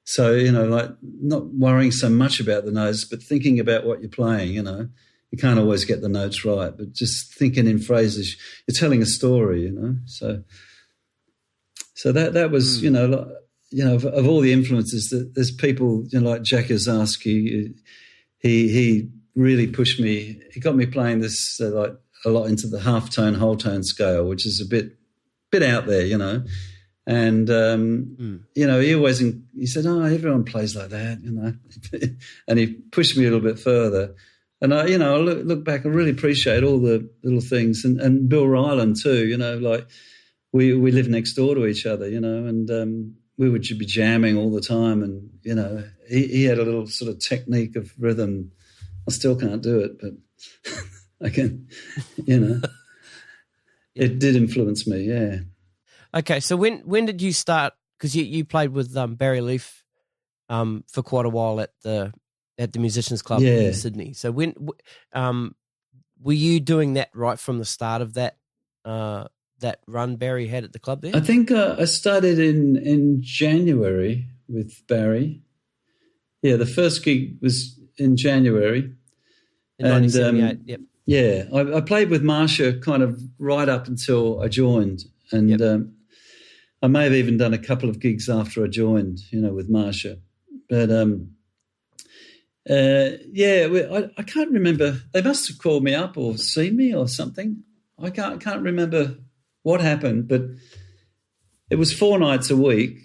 So, like not worrying so much about the notes, but thinking about what you're playing, you can't always get the notes right, but just thinking in phrases, you're telling a story, So that was, of all the influences, that there's people, like Jack Ozarski, he really pushed me. He got me playing this like a lot into the half tone, whole tone scale, which is a bit out there, And he said, "Oh, everyone plays like that," and he pushed me a little bit further. And I look back, I really appreciate all the little things, and Bill Ryland too. Like we live next door to each other, and we would be jamming all the time. And he had a little sort of technique of rhythm. I still can't do it, but I can. It did influence me, yeah. Okay, so when did you start? Because you played with Barry Leaf for quite a while at the Musicians Club in Sydney. So when were you doing that right from the start of that run Barry had at the club there? I think I started in January with Barry. Yeah, the first gig was in January. In 1978, yep. Yeah, I played with Marcia kind of right up until I joined, and I may have even done a couple of gigs after I joined, with Marcia. But, I can't remember. They must have called me up or seen me or something. I can't remember what happened, but it was 4 nights a week,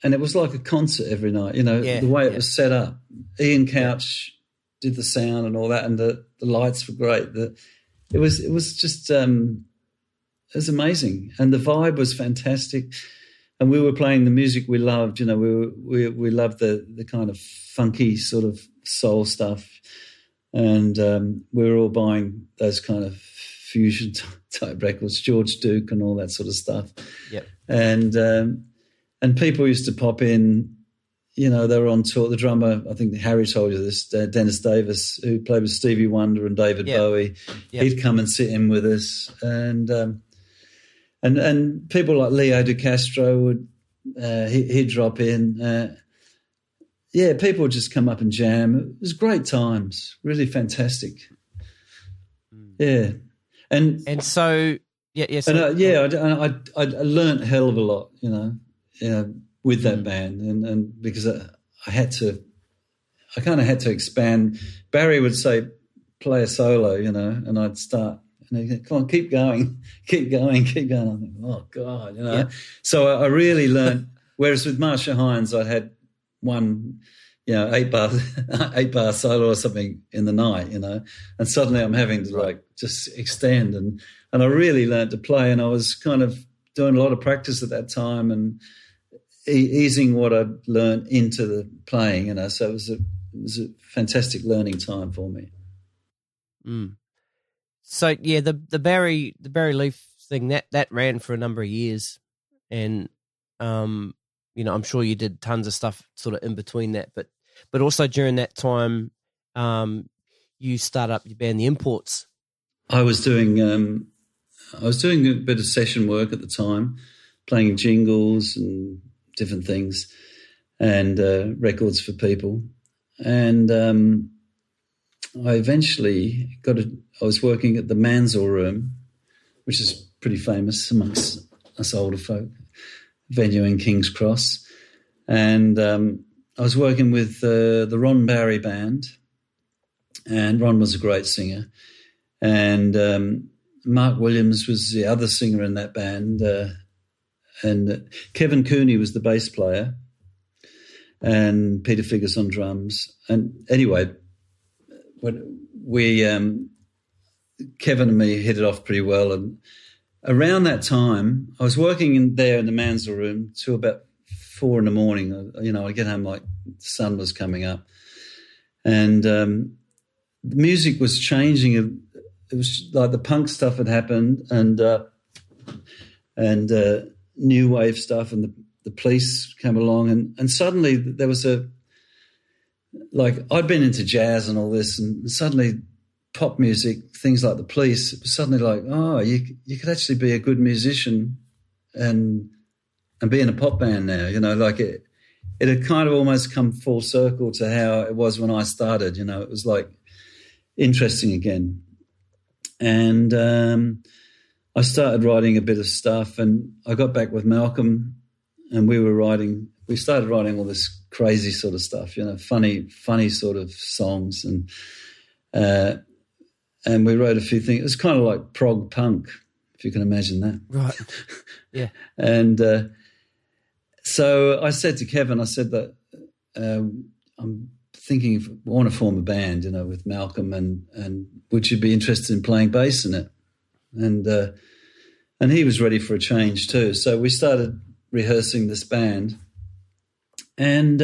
and it was like a concert every night, the way it was set up. Ian Couch did the sound and all that, and the lights were great. It was just it was amazing, and the vibe was fantastic. And we were playing the music we loved. We loved the kind of funky sort of soul stuff, and we were all buying those kind of fusion type records, George Duke and all that sort of stuff. Yep. And people used to pop in. They were on tour. The drummer, I think Harry told you this, Dennis Davis, who played with Stevie Wonder and David Bowie, he'd come and sit in with us, and people like Leo DeCastro would he'd drop in. People would just come up and jam. It was great times, really fantastic. Yeah, and so so, I learned a hell of a lot, with that band, and because I kind of had to expand. Barry would say, play a solo, and I'd start, and he'd go, come on, keep going. I think, oh God, So I really learned, whereas with Marcia Hines, I had one, 8-bar solo or something in the night, and suddenly I'm having to just extend, and I really learned to play, and I was kind of doing a lot of practice at that time, and easing what I'd learned into the playing, so it was a fantastic learning time for me. So the Barry Leaf thing that ran for a number of years, and I'm sure you did tons of stuff sort of in between that, but also during that time, you start up your band, The Imports. I was doing a bit of session work at the time, playing jingles and different things, and records for people, and I eventually I was working at the Mansell Room, which is pretty famous amongst us older folk, venue in King's Cross, and I was working with the Ron Barry Band, and Ron was a great singer, and Mark Williams was the other singer in that band, and Kevin Cooney was the bass player, and Peter Figgis on drums. And anyway, Kevin and me hit it off pretty well. And around that time, I was working in the Mansell room till about 4 a.m. I get home like the sun was coming up, and the music was changing. It was like the punk stuff had happened, and new wave stuff, and the Police came along, and suddenly there was I'd been into jazz and all this, and suddenly pop music, things like the Police, it was suddenly like, oh, you could actually be a good musician and be in a pop band now, like it had kind of almost come full circle to how it was when I started, it was like interesting again. And I started writing a bit of stuff, and I got back with Malcolm, and we started writing all this crazy sort of stuff, funny sort of songs, and we wrote a few things. It was kind of like prog punk, if you can imagine that. Right. Yeah. And so I said to Kevin, that I'm thinking I want to form a band, with Malcolm, and would you be interested in playing bass in it? And he was ready for a change too. So we started rehearsing this band, and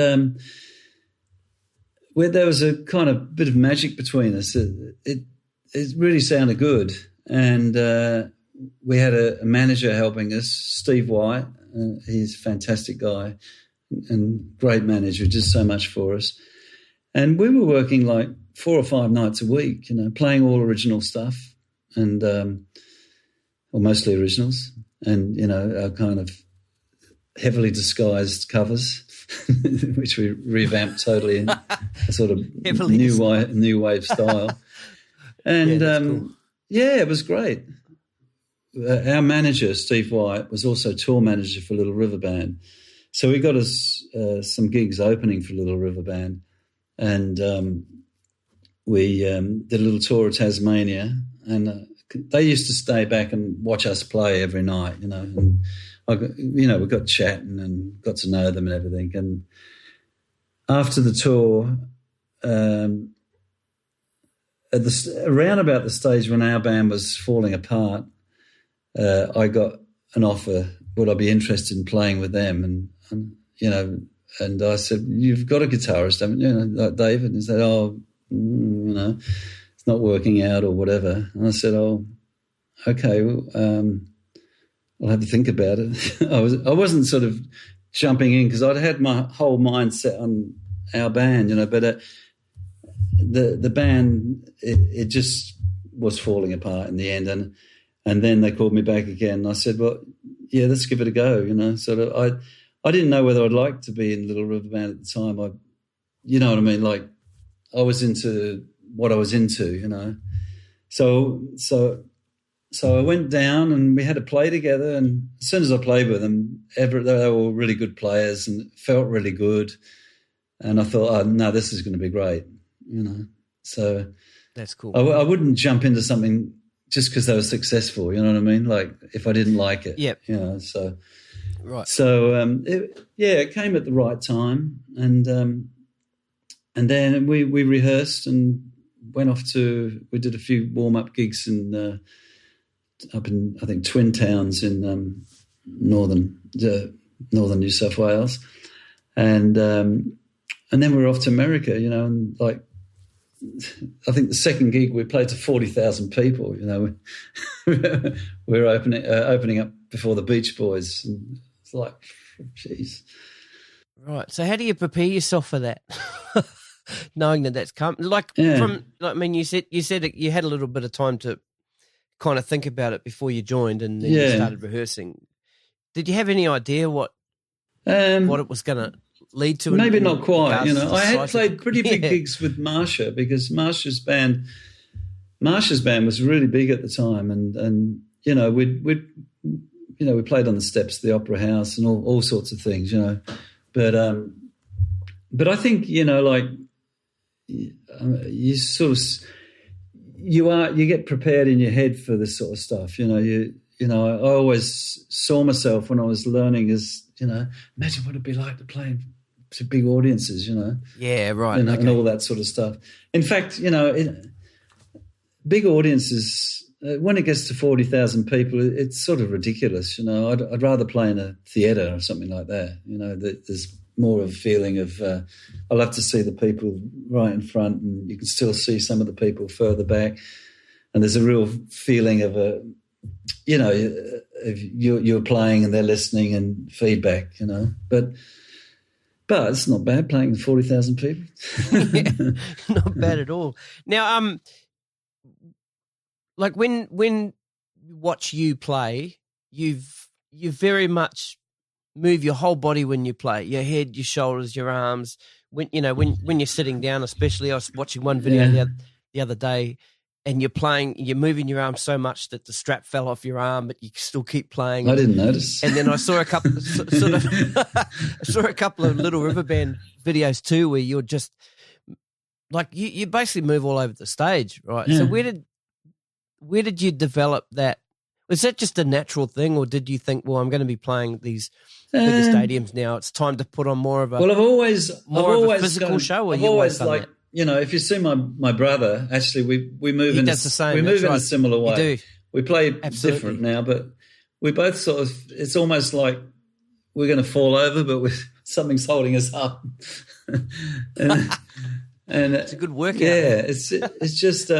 where there was a kind of bit of magic between us. It really sounded good, and we had a manager helping us, Steve White. He's a fantastic guy and great manager, did so much for us. And we were working like 4 or 5 nights a week, playing all original stuff, and or mostly originals, and our kind of heavily disguised covers, which we revamped totally in a sort of new wave style. And cool. It was great. Our manager, Steve White, was also tour manager for Little River Band. So he got us some gigs opening for Little River Band. And we did a little tour of Tasmania. And they used to stay back and watch us play every night, And, we got chatting and got to know them and everything. And after the tour, around about the stage when our band was falling apart, I got an offer, would I be interested in playing with them? And I said, you've got a guitarist, haven't you? Like David. And he said, it's not working out or whatever. And I said, oh, okay, well, I'll have to think about it. I wasn't sort of jumping in because I'd had my whole mind set on our band, but the band, it just was falling apart in the end. And then they called me back again. And I said, well, yeah, let's give it a go, Sort of, I didn't know whether I'd like to be in Little River Band at the time. You know what I mean? Like, I was into what I was into, So I went down and we had to play together. And as soon as I played with them, they were all really good players and felt really good. And I thought, oh, no, this is going to be great, So that's cool. I wouldn't jump into something just because they were successful, you know what I mean? Like if I didn't like it, yep. So right. So it came at the right time, and then we rehearsed and went off we did a few warm up gigs up in I think Twin Towns in northern New South Wales, and then we were off to America, and like. I think the second gig we played to 40,000 people. We were opening up before the Beach Boys. And it's like, geez. Right. So how do you prepare yourself for that, knowing that that's come? You said you had a little bit of time to kind of think about it before you joined, and then you started rehearsing. Did you have any idea what it was going to lead to? Maybe not quite. I had played pretty big gigs with Marcia because Marcia's band was really big at the time, and we played on the steps of the Opera House and all sorts of things, But I think you sort of you get prepared in your head for this sort of stuff. I always saw myself when I was learning as imagine what it'd be like to play to big audiences, you know. Yeah, right. And all that sort of stuff. In fact, you know, big audiences, when it gets to 40,000 people, it's sort of ridiculous, you know. I'd rather play in a theatre or something like that, you know. There's more of a feeling of I love to see the people right in front, and you can still see some of the people further back, and there's a real feeling of if you're playing and they're listening and feedback, you know. But it's not bad playing with 40,000 people. Yeah, not bad at all. Now, like when you watch you play, you very much move your whole body when you play, your head, your shoulders, your arms. When you're sitting down, especially, I was watching one video the other day, and you're moving your arm so much that the strap fell off your arm, but you still keep playing. I didn't notice. And then I saw a couple of Little River Band videos too, where you're just like you basically move all over the stage, right? Yeah. So where did you develop that? Was that just a natural thing, or did you think, well, I'm going to be playing these bigger stadiums now, it's time to put on more of a I've always a physical show? Or I've you always done like that? You know, if you see my brother, actually we move He in does the same. we move That's in a right. similar way. You do. We play Absolutely. different now, but we both sort of, it's almost like we're going to fall over, but something's holding us up. and It's a good workout. Yeah, it's just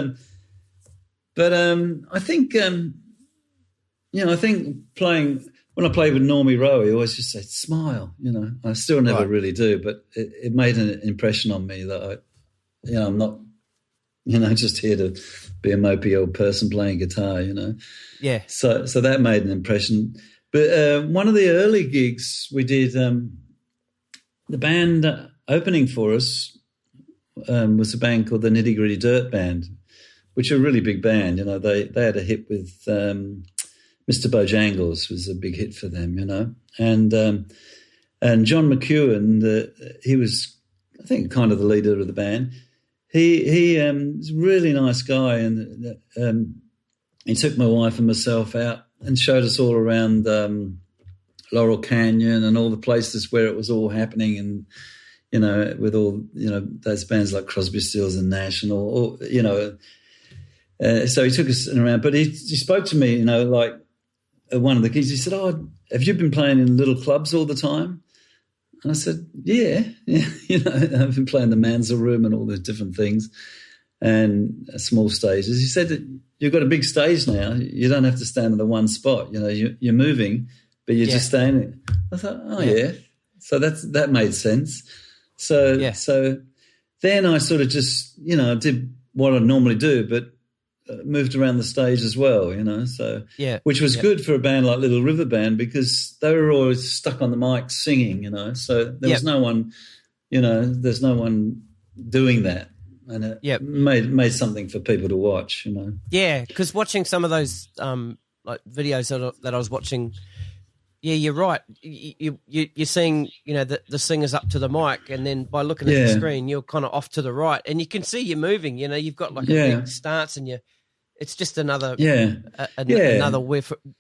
but I think I think playing, when I played with Normie Rowe, he always just said, smile, you know. I still never really do, but it made an impression on me that I'm not, just here to be a mopey old person playing guitar, you know. Yeah. So that made an impression. But one of the early gigs we did, the band opening for us was a band called the Nitty Gritty Dirt Band, which are a really big band. You know, they had a hit with Mr. Bojangles was a big hit for them, you know. And John McEwen, he was, I think, kind of the leader of the band. He was a really nice guy, and he took my wife and myself out and showed us all around Laurel Canyon and all the places where it was all happening, and you know, with all, you know, those bands like Crosby, Stills and Nash and all, you know. So he took us around, but he spoke to me, you know, like at one of the gigs. He said, "Oh, have you been playing in little clubs all the time?" And I said, yeah, you know, I've been playing the Manza Room and all the different things and small stages. He said that you've got a big stage now. You don't have to stand in the one spot. You know, you're moving, but you're just standing. I thought, oh, yeah. So that made sense. So then I sort of just, you know, did what I normally do, but moved around the stage as well, you know, so which was good for a band like Little River Band, because they were always stuck on the mic singing, you know, so there was no one, you know, there's no one doing that, and it made something for people to watch, you know. Yeah, because watching some of those like videos that I was watching, you're right. You're seeing, you know, the singer's up to the mic, and then by looking at the screen, you're kind of off to the right, and you can see you're moving. You know, you've got like a big stance, and it's just another another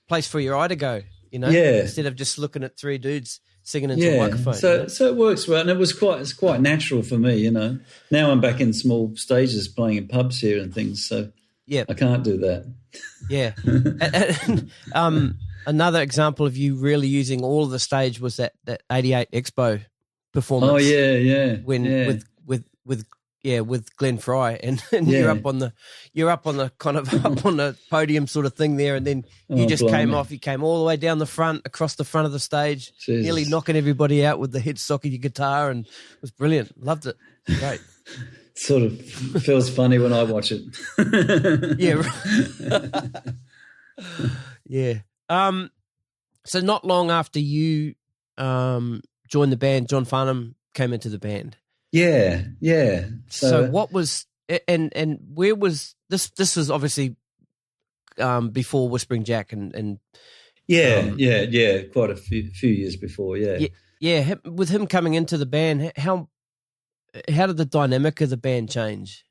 place for your eye to go. You know, instead of just looking at three dudes singing into a microphone. So it works well, and it's quite natural for me. You know, now I'm back in small stages playing in pubs here and things, so I can't do that. Yeah. Another example of you really using all of the stage was that 88 Expo performance. Oh yeah. With Glenn Frey, and you're up on the kind of up on the podium sort of thing there, and then you came off. You came all the way down the front, across the front of the stage, nearly knocking everybody out with the headstock of your guitar, and it was brilliant. Loved it. Great. Sort of feels funny when I watch it. So not long after you joined the band, John Farnham came into the band. Yeah. So what was and where was this? This was obviously before Whispering Jack and quite a few years before. Yeah. With him coming into the band, how did the dynamic of the band change?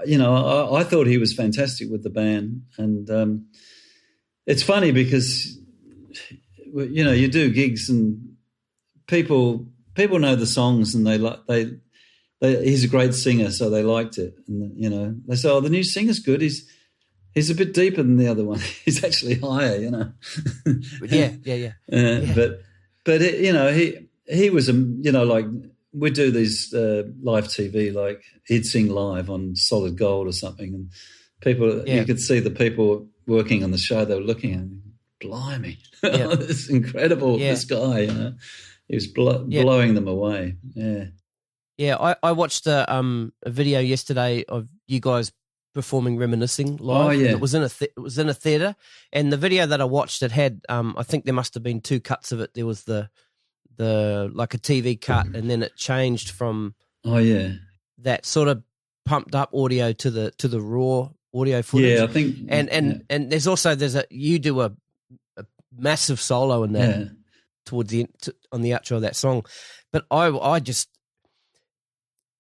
You know, I thought he was fantastic with the band, and it's funny because, you know, you do gigs and people people know the songs and he's a great singer, so they liked it. And, you know, they say, oh, the new singer's good. He's a bit deeper than the other one. He's actually higher, you know. Yeah. But it, you know, he was, you know, like we do these live TV, like he'd sing live on Solid Gold or something, and people, you could see the people working on the show, they were looking at him, blimey, it's incredible, this guy, you know. He was blowing them away, Yeah, I watched a video yesterday of you guys performing Reminiscing live. Oh, yeah. It was in a theatre, and the video that I watched, it had I think there must have been two cuts of it. There was the like a TV cut, and then it changed from that sort of pumped up audio to the raw audio footage. Yeah, I think, and there's you do a massive solo in that towards the on the outro of that song, but I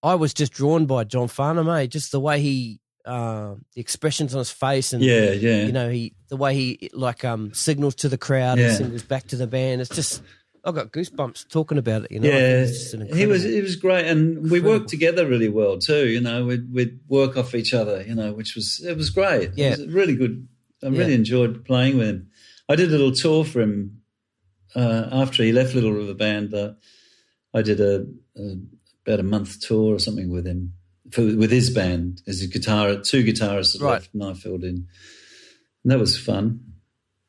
was just drawn by John Farnham, just the way he, the expressions on his face, and you know, the way he like signals to the crowd and signals back to the band. It's just, I've got goosebumps talking about it. You know, he was great, and we worked together really well too. You know, we'd work off each other. You know, it was great. Yeah, it was really good. I really enjoyed playing with him. I did a little tour for him after he left Little River Band. I did about a month tour or something with him, with his band as a guitarist, two guitarists that left and I filled in. And that was fun.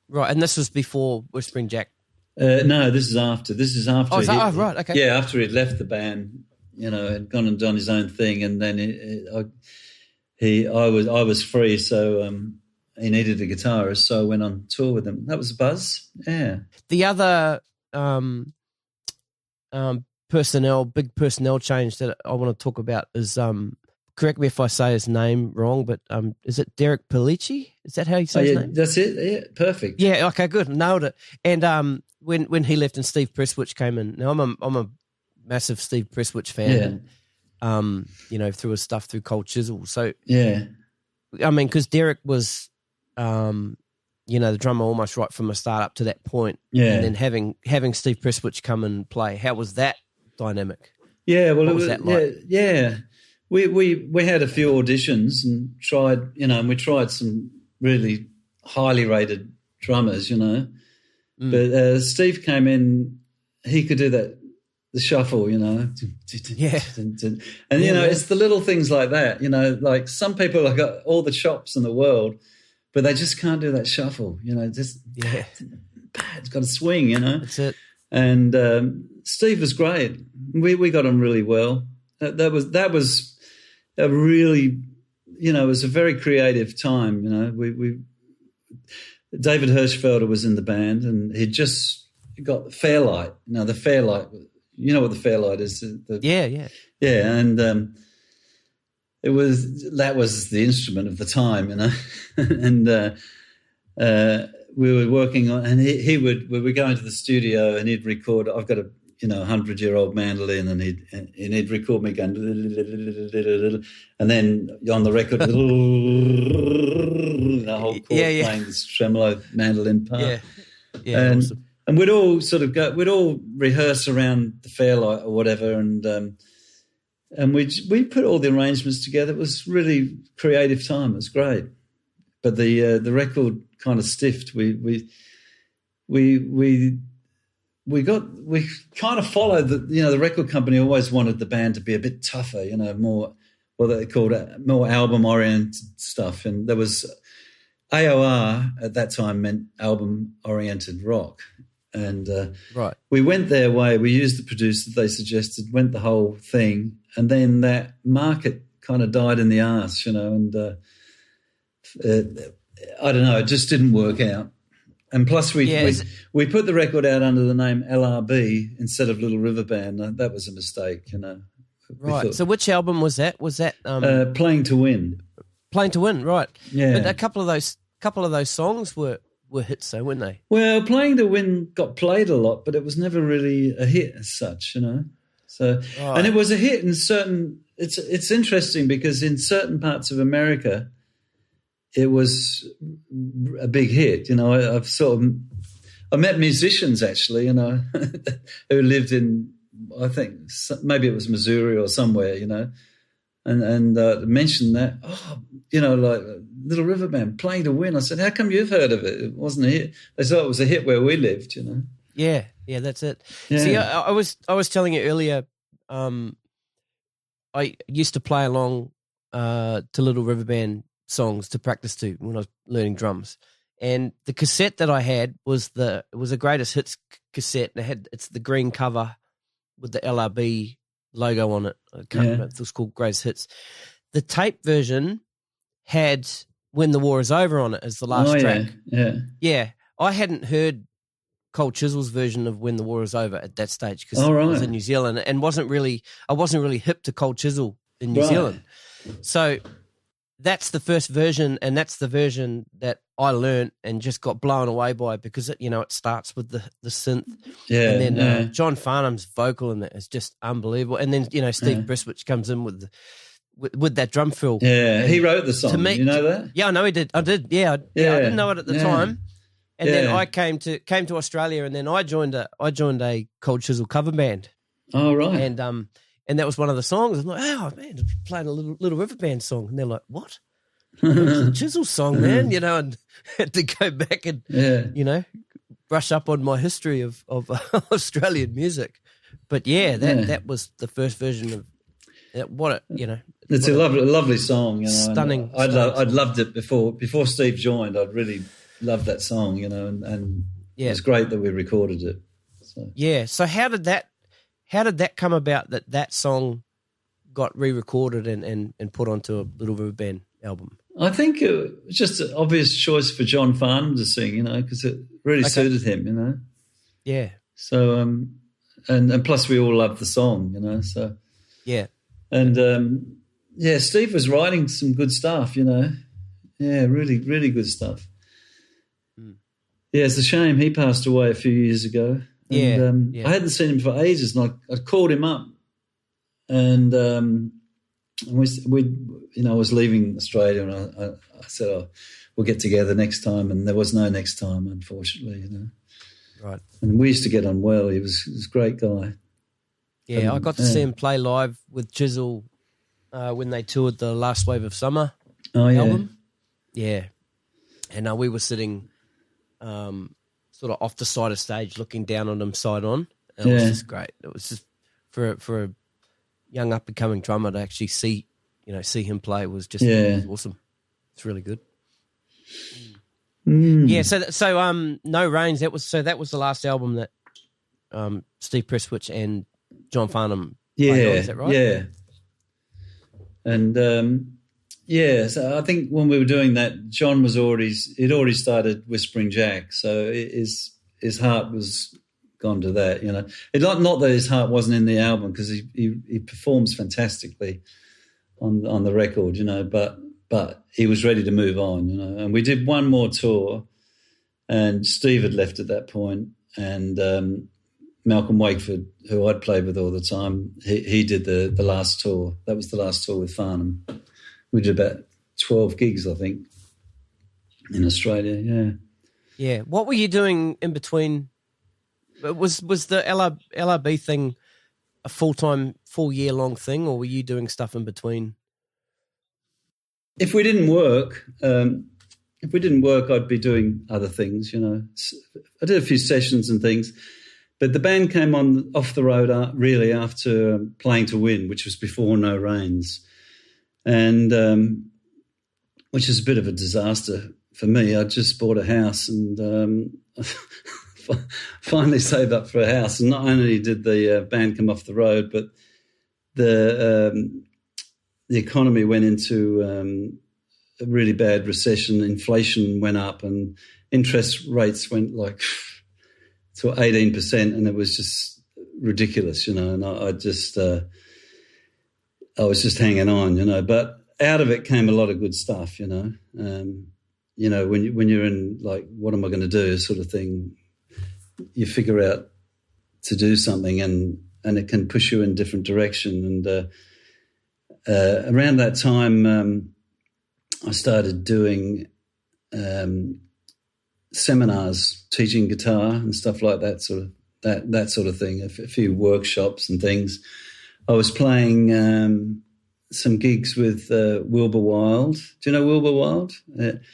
Right, and this was before Whispering Jack? No, this is after. Oh, right, okay. Yeah, after he'd left the band, you know, had gone and done his own thing, and then I was free, so he needed a guitarist, so I went on tour with him. That was a buzz, yeah. The other big personnel change that I want to talk about is, correct me if I say his name wrong, but is it Derek Pellicci? Is that how you say his name? That's it. Yeah, perfect. Yeah, okay, good, nailed it. And when he left and Steve Presswich came in, now I'm a massive Steve Presswich fan. And, you know, through his stuff through Cold Chisel. So I mean, because Derek was, you know, the drummer almost right from the start up to that point. Yeah, and then having Steve Presswich come and play, how was that dynamic? Yeah, well, what was that like? Yeah. We had a few auditions and tried some really highly rated drummers, you know. But Steve came in, he could do the shuffle, you know. Yeah. And, you know, it's the little things like that, you know, like some people have got all the chops in the world, but they just can't do that shuffle, you know, just it's got to swing, you know. That's it. And Steve was great. We got on really well. That was a really, you know, it was a very creative time, you know. We David Hirschfelder was in the band, and he'd just got Fairlight. You know, the Fairlight, you know what the Fairlight is? Yeah, and that was the instrument of the time, you know. And we were working on, and we would go into the studio and he'd record. I've got a 100-year-old mandolin, and he'd record me going, and then on the record, the whole chord playing this tremolo mandolin part. And awesome. And we'd all we'd all rehearse around the Fairlight or whatever, and we put all the arrangements together. It was really creative time. It was great, but the record kind of stiffed. We kind of followed the record company always wanted the band to be a bit tougher, you know, more what they called more album oriented stuff. And there was AOR at that time meant album oriented rock. And we went their way. We used the producer they suggested, went the whole thing, and then that market kind of died in the arse, you know. And I don't know, it just didn't work out. And plus, we put the record out under the name LRB instead of Little River Band. That was a mistake, you know. Right. So, which album was that? Was that Playing to Win? Playing to Win, right? Yeah. But a couple of those songs were hits, though, weren't they? Well, Playing to Win got played a lot, but it was never really a hit as such, you know. So, and it was a hit in certain. It's interesting because in certain parts of America, it was a big hit. You know, I met musicians actually, you know, who lived in I think maybe it was Missouri or somewhere, and mentioned that, like Little River Band, Playing to Win. I said, how come you've heard of it? It wasn't a hit. They thought it was a hit where we lived, Yeah, that's it. Yeah. See, I was telling you earlier, I used to play along to Little River Band songs to practice to when I was learning drums. And the cassette that I had was a greatest hits cassette, and it's the green cover with the LRB logo on it. I can't remember. It was called Greatest Hits. The tape version had When the War Is Over on it as the last track. Yeah. I hadn't heard Cole Chisel's version of When the War Is Over at that stage because I was in New Zealand and I wasn't really hip to Cole Chisel in New Zealand. So that's the first version, and that's the version that I learned and just got blown away by because it starts with the synth, and then John Farnham's vocal in it is just unbelievable, and then Steve Presswich comes in with that drum fill. Yeah, he wrote the song. To me, you know that? Yeah, I know he did. I did. Yeah, I didn't know it at the time, and then I came to Australia, and then I joined a Cold Chisel cover band. Oh right, and that was one of the songs. I'm like, oh man, playing a Little River Band song, and they're like, what? It was a Chisel song, man, and had to go back and brush up on my history of Australian music. But that was the first version of It's a lovely song, stunning. I'd loved it before Steve joined. I'd really loved that song, and it was great that we recorded it. So. Yeah. So how did that come about that song got re-recorded and put onto a Little River Band album? I think it was just an obvious choice for John Farnham to sing, because it really suited him, Yeah. So, and plus we all loved the song, so. Yeah. And, Steve was writing some good stuff, Yeah, really, really good stuff. Mm. Yeah, it's a shame he passed away a few years ago. And, I hadn't seen him for ages, and I called him up, and I was leaving Australia, and I said, "Oh, we'll get together next time," and there was no next time, unfortunately, Right. And we used to get on well. He was a great guy. Yeah, I got to see him play live with Chisel when they toured the Last Wave of Summer album. Yeah, and we were sitting sort of off the side of stage, looking down on him side on. And it was just great. It was just for a young up and coming drummer to actually see him play was just awesome. It's really good. Mm. Yeah. So No Rains. That was the last album that Steve Presswich and John Farnham played on. Is that right? Yeah. And so I think when we were doing that, John he'd already started Whispering Jack, so his heart was gone to that, Not that his heart wasn't in the album, because he performs fantastically on the record, but he was ready to move on, And we did one more tour, and Steve had left at that point, and Malcolm Wakeford, who I'd played with all the time, he did the last tour. That was the last tour with Farnham. We did about 12 gigs, I think, in Australia, yeah. Yeah. What were you doing in between? Was the LRB thing a full year-long thing, or were you doing stuff in between? If we didn't work, I'd be doing other things, I did a few sessions and things, but the band came off the road really after Playing to Win, which was before No Rains. And which is a bit of a disaster for me. I just bought a house and finally saved up for a house. And not only did the band come off the road, but the economy went into a really bad recession. Inflation went up and interest rates went to 18%, and it was just ridiculous, And I was just hanging on, but out of it came a lot of good stuff, when you're in what am I going to do sort of thing, you figure out to do something and it can push you in a different direction. And around that time, I started doing seminars, teaching guitar and stuff like that, sort of that sort of thing, a few workshops and things. I was playing some gigs with Wilbur Wilde. Do you know Wilbur Wilde?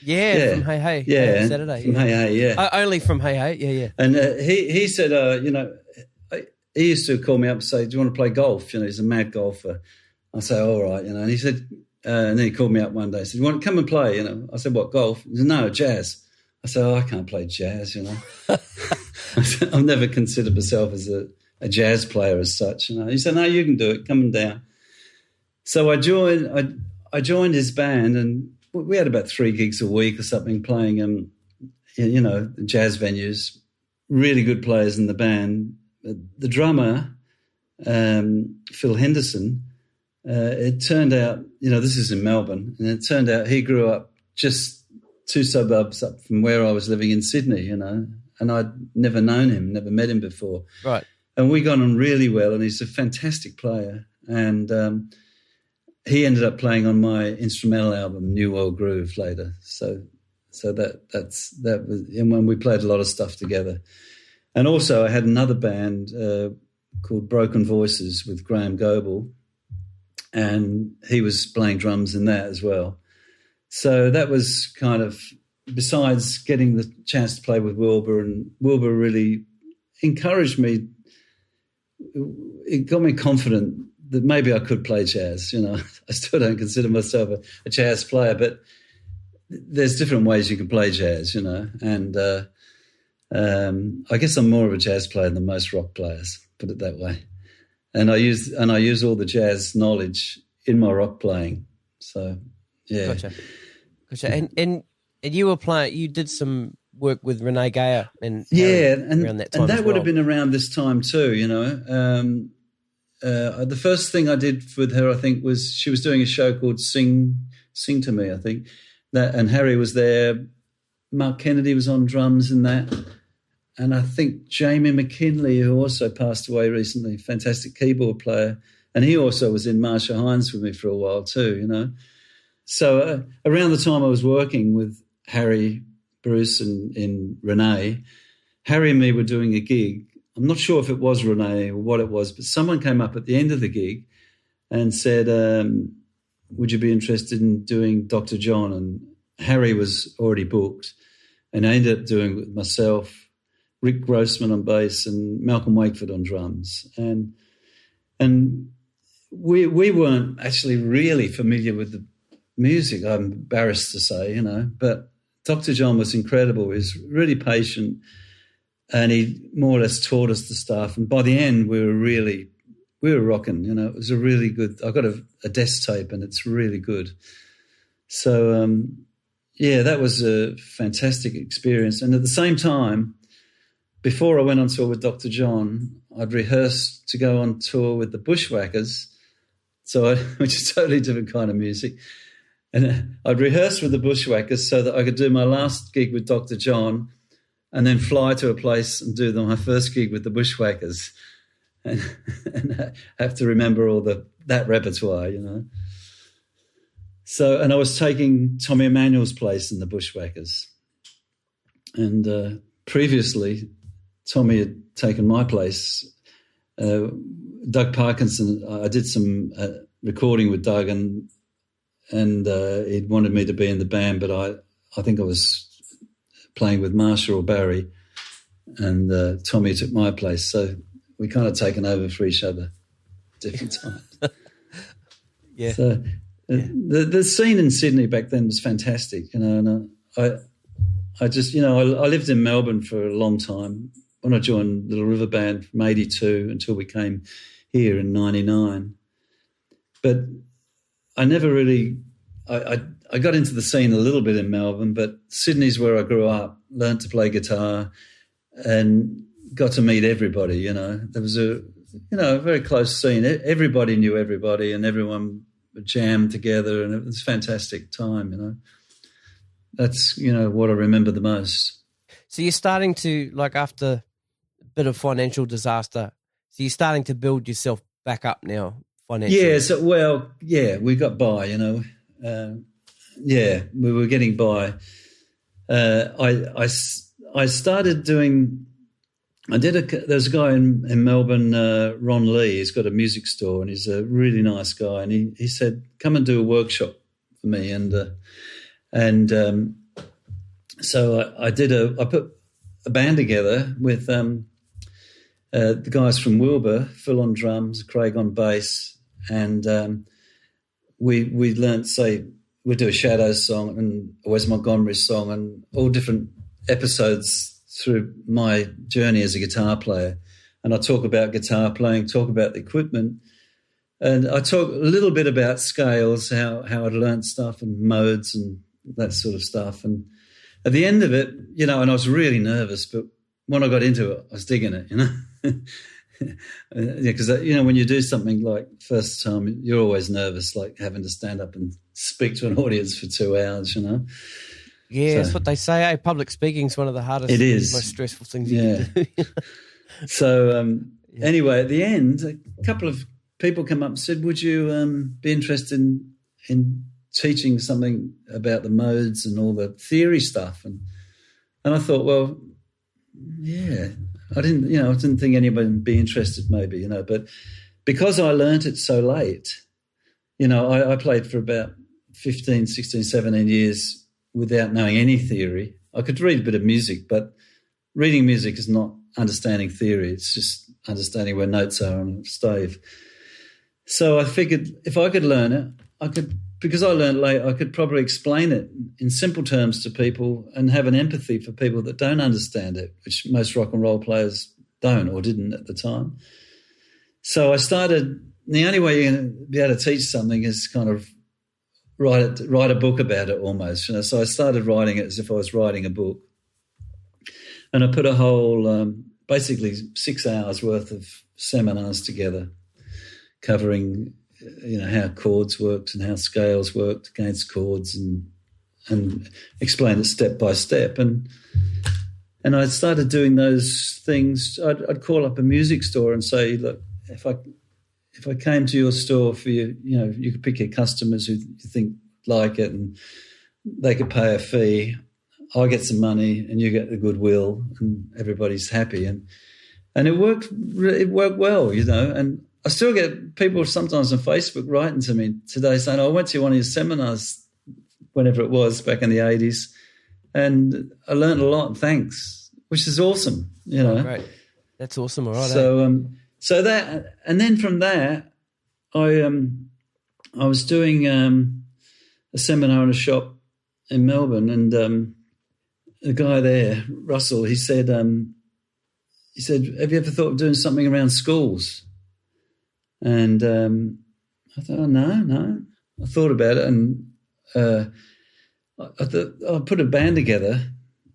Yeah, from Hey Hey. Yeah, Saturday. From Hey Hey, yeah. Only from Hey Hey, yeah. And he said, he used to call me up and say, do you want to play golf? He's a mad golfer. I say, all right, and he said, and then he called me up one day and said, you want to come and play? I said, what, golf? He said, no, jazz. I said, I can't play jazz, I said, I've never considered myself as a jazz player as such. He said, no, you can do it, come down. So I joined his band, and we had about 3 gigs a week or something playing, jazz venues, really good players in the band. The drummer, Phil Henderson, it turned out, this is in Melbourne, and it turned out he grew up just 2 suburbs up from where I was living in Sydney, and I'd never known him, never met him before. Right. And we got on really well, and he's a fantastic player. And he ended up playing on my instrumental album, New World Groove, later. So that was, and when we played a lot of stuff together. And also I had another band called Broken Voices with Graham Goebel, and he was playing drums in that as well. So that was kind of, besides getting the chance to play with Wilbur, and Wilbur really encouraged me. It got me confident that maybe I could play jazz. I still don't consider myself a jazz player, but there's different ways you can play jazz, and I guess I'm more of a jazz player than most rock players, put it that way. And I use all the jazz knowledge in my rock playing. So yeah. Gotcha. And you were playing, you did some work with Renee Geyer and around that time. And that would have well. been around this time too, the first thing I did with her, I think, was she was doing a show called Sing to Me, I think. And Harry was there. Mark Kennedy was on drums in that. And I think Jamie McKinley, who also passed away recently, fantastic keyboard player, and he also was in Marcia Hines with me for a while too, So around the time I was working with Harry, Bruce and Renee, Harry and me were doing a gig. I'm not sure if it was Renee or what it was, but someone came up at the end of the gig and said, would you be interested in doing Dr. John? And Harry was already booked, and I ended up doing it with myself, Rick Grossman on bass and Malcolm Wakeford on drums. And we weren't actually really familiar with the music, I'm embarrassed to say, but Dr. John was incredible. He was really patient, and he more or less taught us the stuff. And by the end, we were rocking, It was a really good, I got a desk tape, and it's really good. So, that was a fantastic experience. And at the same time, before I went on tour with Dr. John, I'd rehearsed to go on tour with the Bushwhackers, which is a totally different kind of music. And I'd rehearsed with the Bushwhackers so that I could do my last gig with Dr. John and then fly to a place and do my first gig with the Bushwhackers and have to remember all that repertoire, So, and I was taking Tommy Emmanuel's place in the Bushwhackers. And previously, Tommy had taken my place. Doug Parkinson, I did some recording with Doug, and he'd wanted me to be in the band, but I think I was playing with Marcia or Barry, and Tommy took my place. So we kind of taken over for each other different times. Yeah. So the scene in Sydney back then was fantastic, and I just, I lived in Melbourne for a long time. When I joined Little River Band from 82 until we came here in 99. But I never really, I got into the scene a little bit in Melbourne, but Sydney's where I grew up, learned to play guitar and got to meet everybody, There was a very close scene. Everybody knew everybody and everyone would jam together, and it was a fantastic time, That's, what I remember the most. So you're starting to, after a bit of financial disaster, so you're starting to build yourself back up now financially. Yeah, we got by, we were getting by. I started doing There's a guy in Melbourne, Ron Lee. He's got a music store, and he's a really nice guy. And he said, "Come and do a workshop for me." So I put a band together with the guys from Wilbur, Phil on drums, Craig on bass, and we learnt, say, we'd do a Shadows song and a Wes Montgomery song and all different episodes through my journey as a guitar player. And I talk about guitar playing, talk about the equipment, and I talk a little bit about scales, how I'd learnt stuff and modes and that sort of stuff. And at the end of it, and I was really nervous, but when I got into it, I was digging it, because when you do something like first time, you're always nervous, like having to stand up and speak to an audience for 2 hours, Yeah, that's what they say. Public speaking is one of the hardest, most stressful things you can do. So anyway, at the end, a couple of people come up and said, "Would you be interested in teaching something about the modes and all the theory stuff?" And I thought, well, yeah, I didn't think anybody would be interested, maybe, but because I learnt it so late, I played for about 15, 16, 17 years without knowing any theory. I could read a bit of music, but reading music is not understanding theory. It's just understanding where notes are on a stave. So I figured if I could learn it, because I learned late, I could probably explain it in simple terms to people and have an empathy for people that don't understand it, which most rock and roll players don't or didn't at the time. So I started, the only way you're going to be able to teach something is kind of write a book about it almost. So I started writing it as if I was writing a book. And I put a whole, basically 6 hours worth of seminars together covering how chords worked and how scales worked against chords and explain it step by step. And I started doing those things. I'd call up a music store and say, look, if I came to your store for you, you could pick your customers who you think like it and they could pay a fee. I get some money and you get the goodwill and everybody's happy. And it worked well, and I still get people sometimes on Facebook writing to me today saying, I went to one of your seminars, whenever it was, back in the 80s, and I learned a lot, thanks, which is awesome, Oh, great. That's awesome, all right. So that, and then from there, I was doing a seminar in a shop in Melbourne, and the guy there, Russell, he said, have you ever thought of doing something around schools? And I thought, no. I thought about it, and I thought I'll put a band together.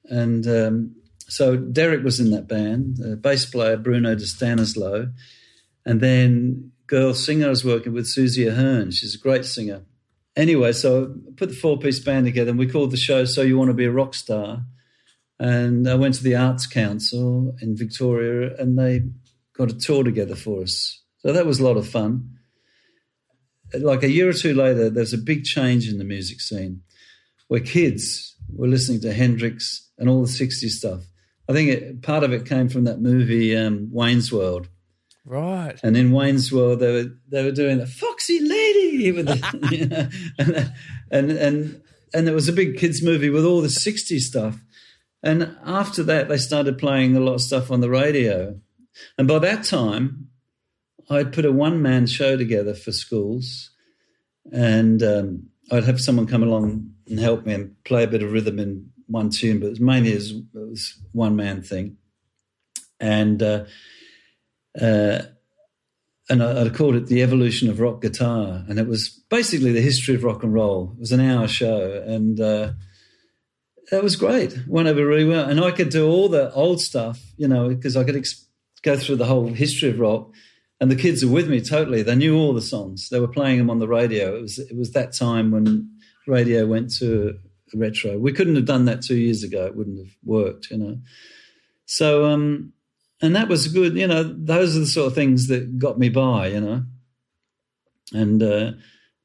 And so Derek was in that band, bass player Bruno de Stanislow, and then girl singer I was working with, Susie Ahern. She's a great singer. Anyway, so I put the 4-piece band together, and we called the show So You Want to Be a Rock Star. And I went to the Arts Council in Victoria, and they got a tour together for us. So that was a lot of fun. Like a year or two later, there's a big change in the music scene where kids were listening to Hendrix and all the 60s stuff. I think part of it came from that movie Wayne's World. Right. And in Wayne's World, they were doing the Foxy Lady with the, and it was a big kids movie with all the 60s stuff. And after that, they started playing a lot of stuff on the radio. And by that time, I'd put a one-man show together for schools, and I'd have someone come along and help me and play a bit of rhythm in one tune, but it was mainly it was one-man thing. And I called it The Evolution of Rock Guitar, and it was basically the history of rock and roll. It was an hour show, and that was great. Went over really well. And I could do all the old stuff, because I could go through the whole history of rock. And the kids were with me totally. They knew all the songs. They were playing them on the radio. It was that time when radio went to retro. We couldn't have done that 2 years ago. It wouldn't have worked, So, and that was good. Those are the sort of things that got me by, And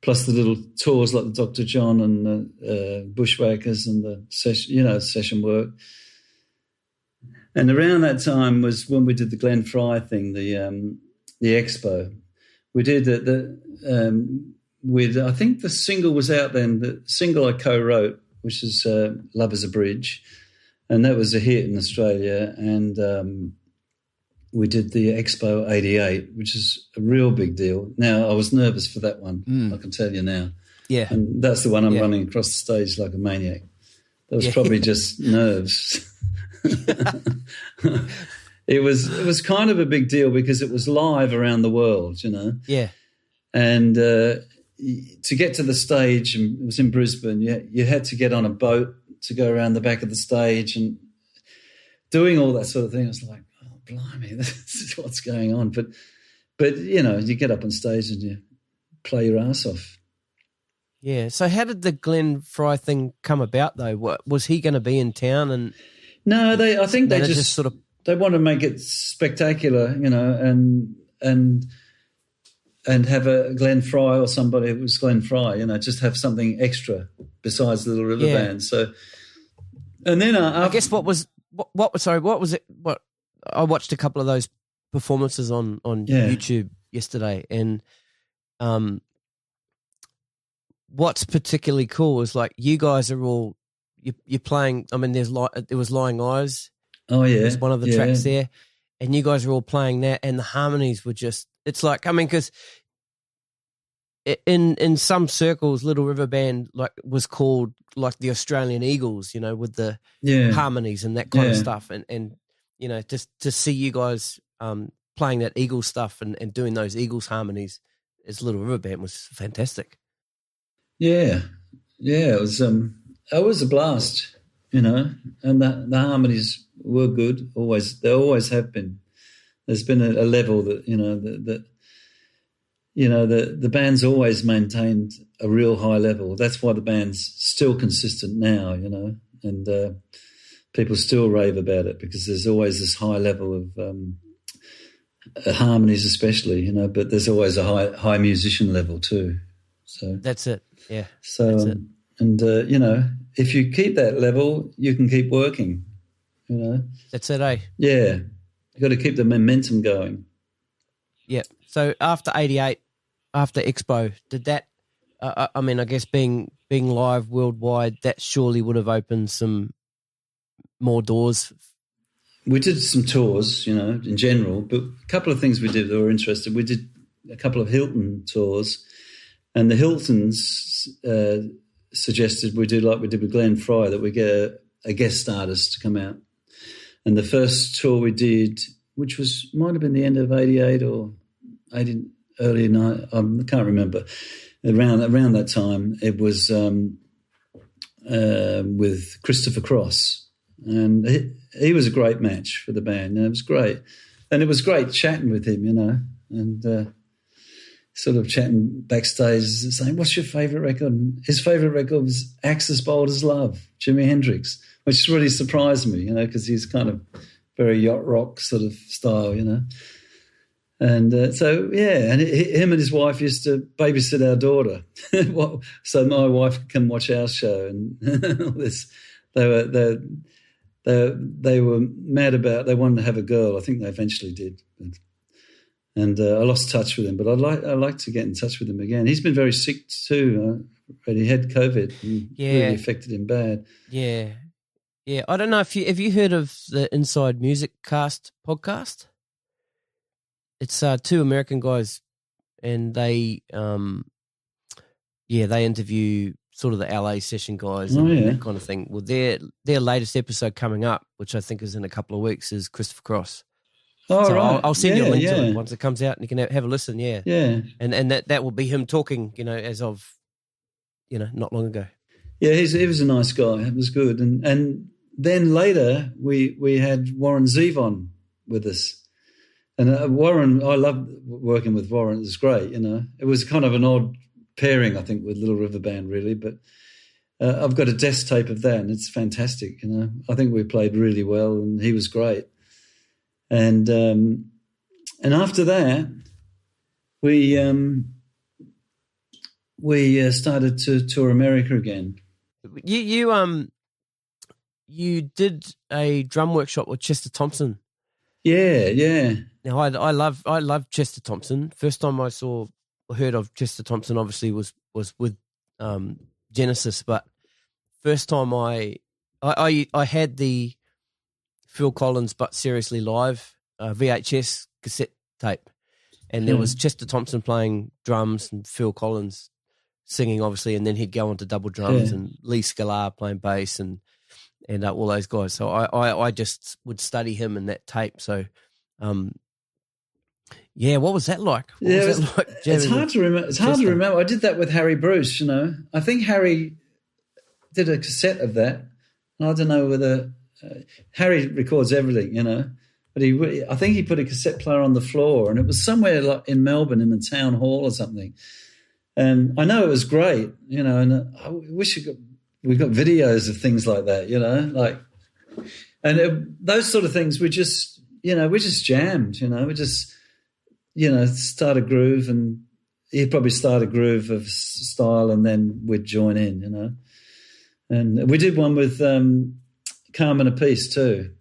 plus the little tours like the Dr. John and the Bushwhackers and the session work. And around that time was when we did the Glenn Frey thing, the expo. We did with, I think the single was out then, the single I co-wrote, which is Love is a Bridge, and that was a hit in Australia. And we did the Expo 88, which is a real big deal. Now, I was nervous for that one, I can tell you now. Yeah. And that's the one I'm running across the stage like a maniac. That was probably just nerves. It was kind of a big deal because it was live around the world, you know. Yeah. And to get to the stage, and it was in Brisbane, you had to get on a boat to go around the back of the stage and doing all that sort of thing. I was like, oh, blimey, this is what's going on. But you know, you get up on stage and you play your ass off. Yeah. So how did the Glenn Frey thing come about, though? What, was he going to be in town? And no, I think they just sort of they want to make it spectacular, you know, and have a Glenn Frey or somebody who was Glenn Frey, you know, just have something extra besides the Little River Band. So, and then I guess what was it? What I watched a couple of those performances on YouTube yesterday, and what's particularly cool is like you guys are all you're playing. I mean, there was Lying Eyes. Oh yeah, was one of the tracks there, and you guys are all playing that, and the harmonies were just. It's like, I mean, because in some circles, Little River Band was called like the Australian Eagles, you know, with the harmonies and that kind of stuff, and you know, just to see you guys playing that Eagles stuff and doing those Eagles harmonies as Little River Band was fantastic. Yeah, it was a blast, you know, and the harmonies were good. They always have been. There's been a level that, you know, the band's always maintained a real high level. That's why the band's still consistent now, you know, and people still rave about it because there's always this high level of harmonies, especially, you know. But there's always a high musician level too. So that's it. Yeah. So that's it. And you know, if you keep that level, you can keep working. You know. That's it, eh? Yeah. You've got to keep the momentum going. Yeah. So after 88, after Expo, did that, I mean, I guess being live worldwide, that surely would have opened some more doors. We did some tours, you know, in general, but a couple of things we did that were interesting. We did a couple of Hilton tours, and the Hiltons suggested we do like we did with Glenn Frey, that we get a guest artist to come out. And the first tour we did, which might have been the end of 88 or 80, early 90, I can't remember. Around that time, it was with Christopher Cross. And he was a great match for the band. And it was great. And it was great chatting with him, you know, and sort of chatting backstage, saying, what's your favourite record? And his favourite record was Axis Bold as Love, Jimi Hendrix, which really surprised me, you know, because he's kind of very yacht rock sort of style, you know. And so, yeah, and him and his wife used to babysit our daughter. So my wife could come watch our show and all this. They were mad about, they wanted to have a girl. I think they eventually did. And I lost touch with him, but I'd like to get in touch with him again. He's been very sick too. He had COVID. Really affected him bad. Yeah. Yeah, I don't know if you heard of the Inside Music Cast podcast. It's two American guys, and they interview sort of the LA session guys and that kind of thing. Well, their latest episode coming up, which I think is in a couple of weeks, is Christopher Cross. Oh, so right. I'll send you a link to it once it comes out, and you can have a listen. Yeah, yeah, and that will be him talking, you know, as of, you know, not long ago. Yeah, he was a nice guy. It was good, and then later we had Warren Zevon with us. And Warren, I love working with Warren. It was great, you know. It was kind of an odd pairing, I think, with Little River Band, really. But I've got a desk tape of that, and it's fantastic, you know. I think we played really well, and he was great. And after that, we We started to tour America again. You you did a drum workshop with Chester Thompson. Yeah. Now I love Chester Thompson. First time I heard of Chester Thompson obviously was with Genesis, but first time I had the Phil Collins But Seriously Live VHS cassette tape, and there was Chester Thompson playing drums and Phil Collins singing, obviously, and then he'd go on to double drums and Lee Sklar playing bass and all those guys. So I just would study him in that tape. So, what was that like? It's hard to remember. It's hard to remember. I did that with Harry Bruce. I think Harry did a cassette of that. I don't know whether Harry records everything, but I think he put a cassette player on the floor, and it was somewhere like in Melbourne in the town hall or something. And I know it was great, and I wish we got videos of things like that, those sort of things. We just jammed, we just, start a groove, and he'd probably start a groove of style, and then we'd join in, And we did one with Carmen Apiece too.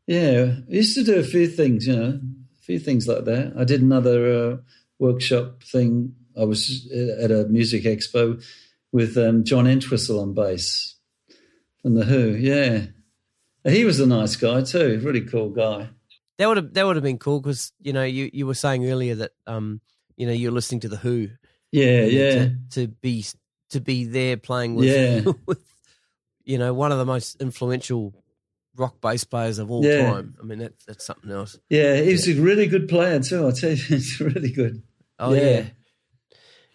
Yeah, I used to do a few things, a few things like that. I did another workshop thing. I was at a music expo with John Entwistle on bass from The Who. Yeah, he was a nice guy too, really cool guy. That would have been cool because you were saying earlier that you're listening to The Who. Yeah. To be there playing with with one of the most influential rock bass players of all time. I mean that's something else. Yeah, he's a really good player too. I tell you, he's really good. Oh yeah.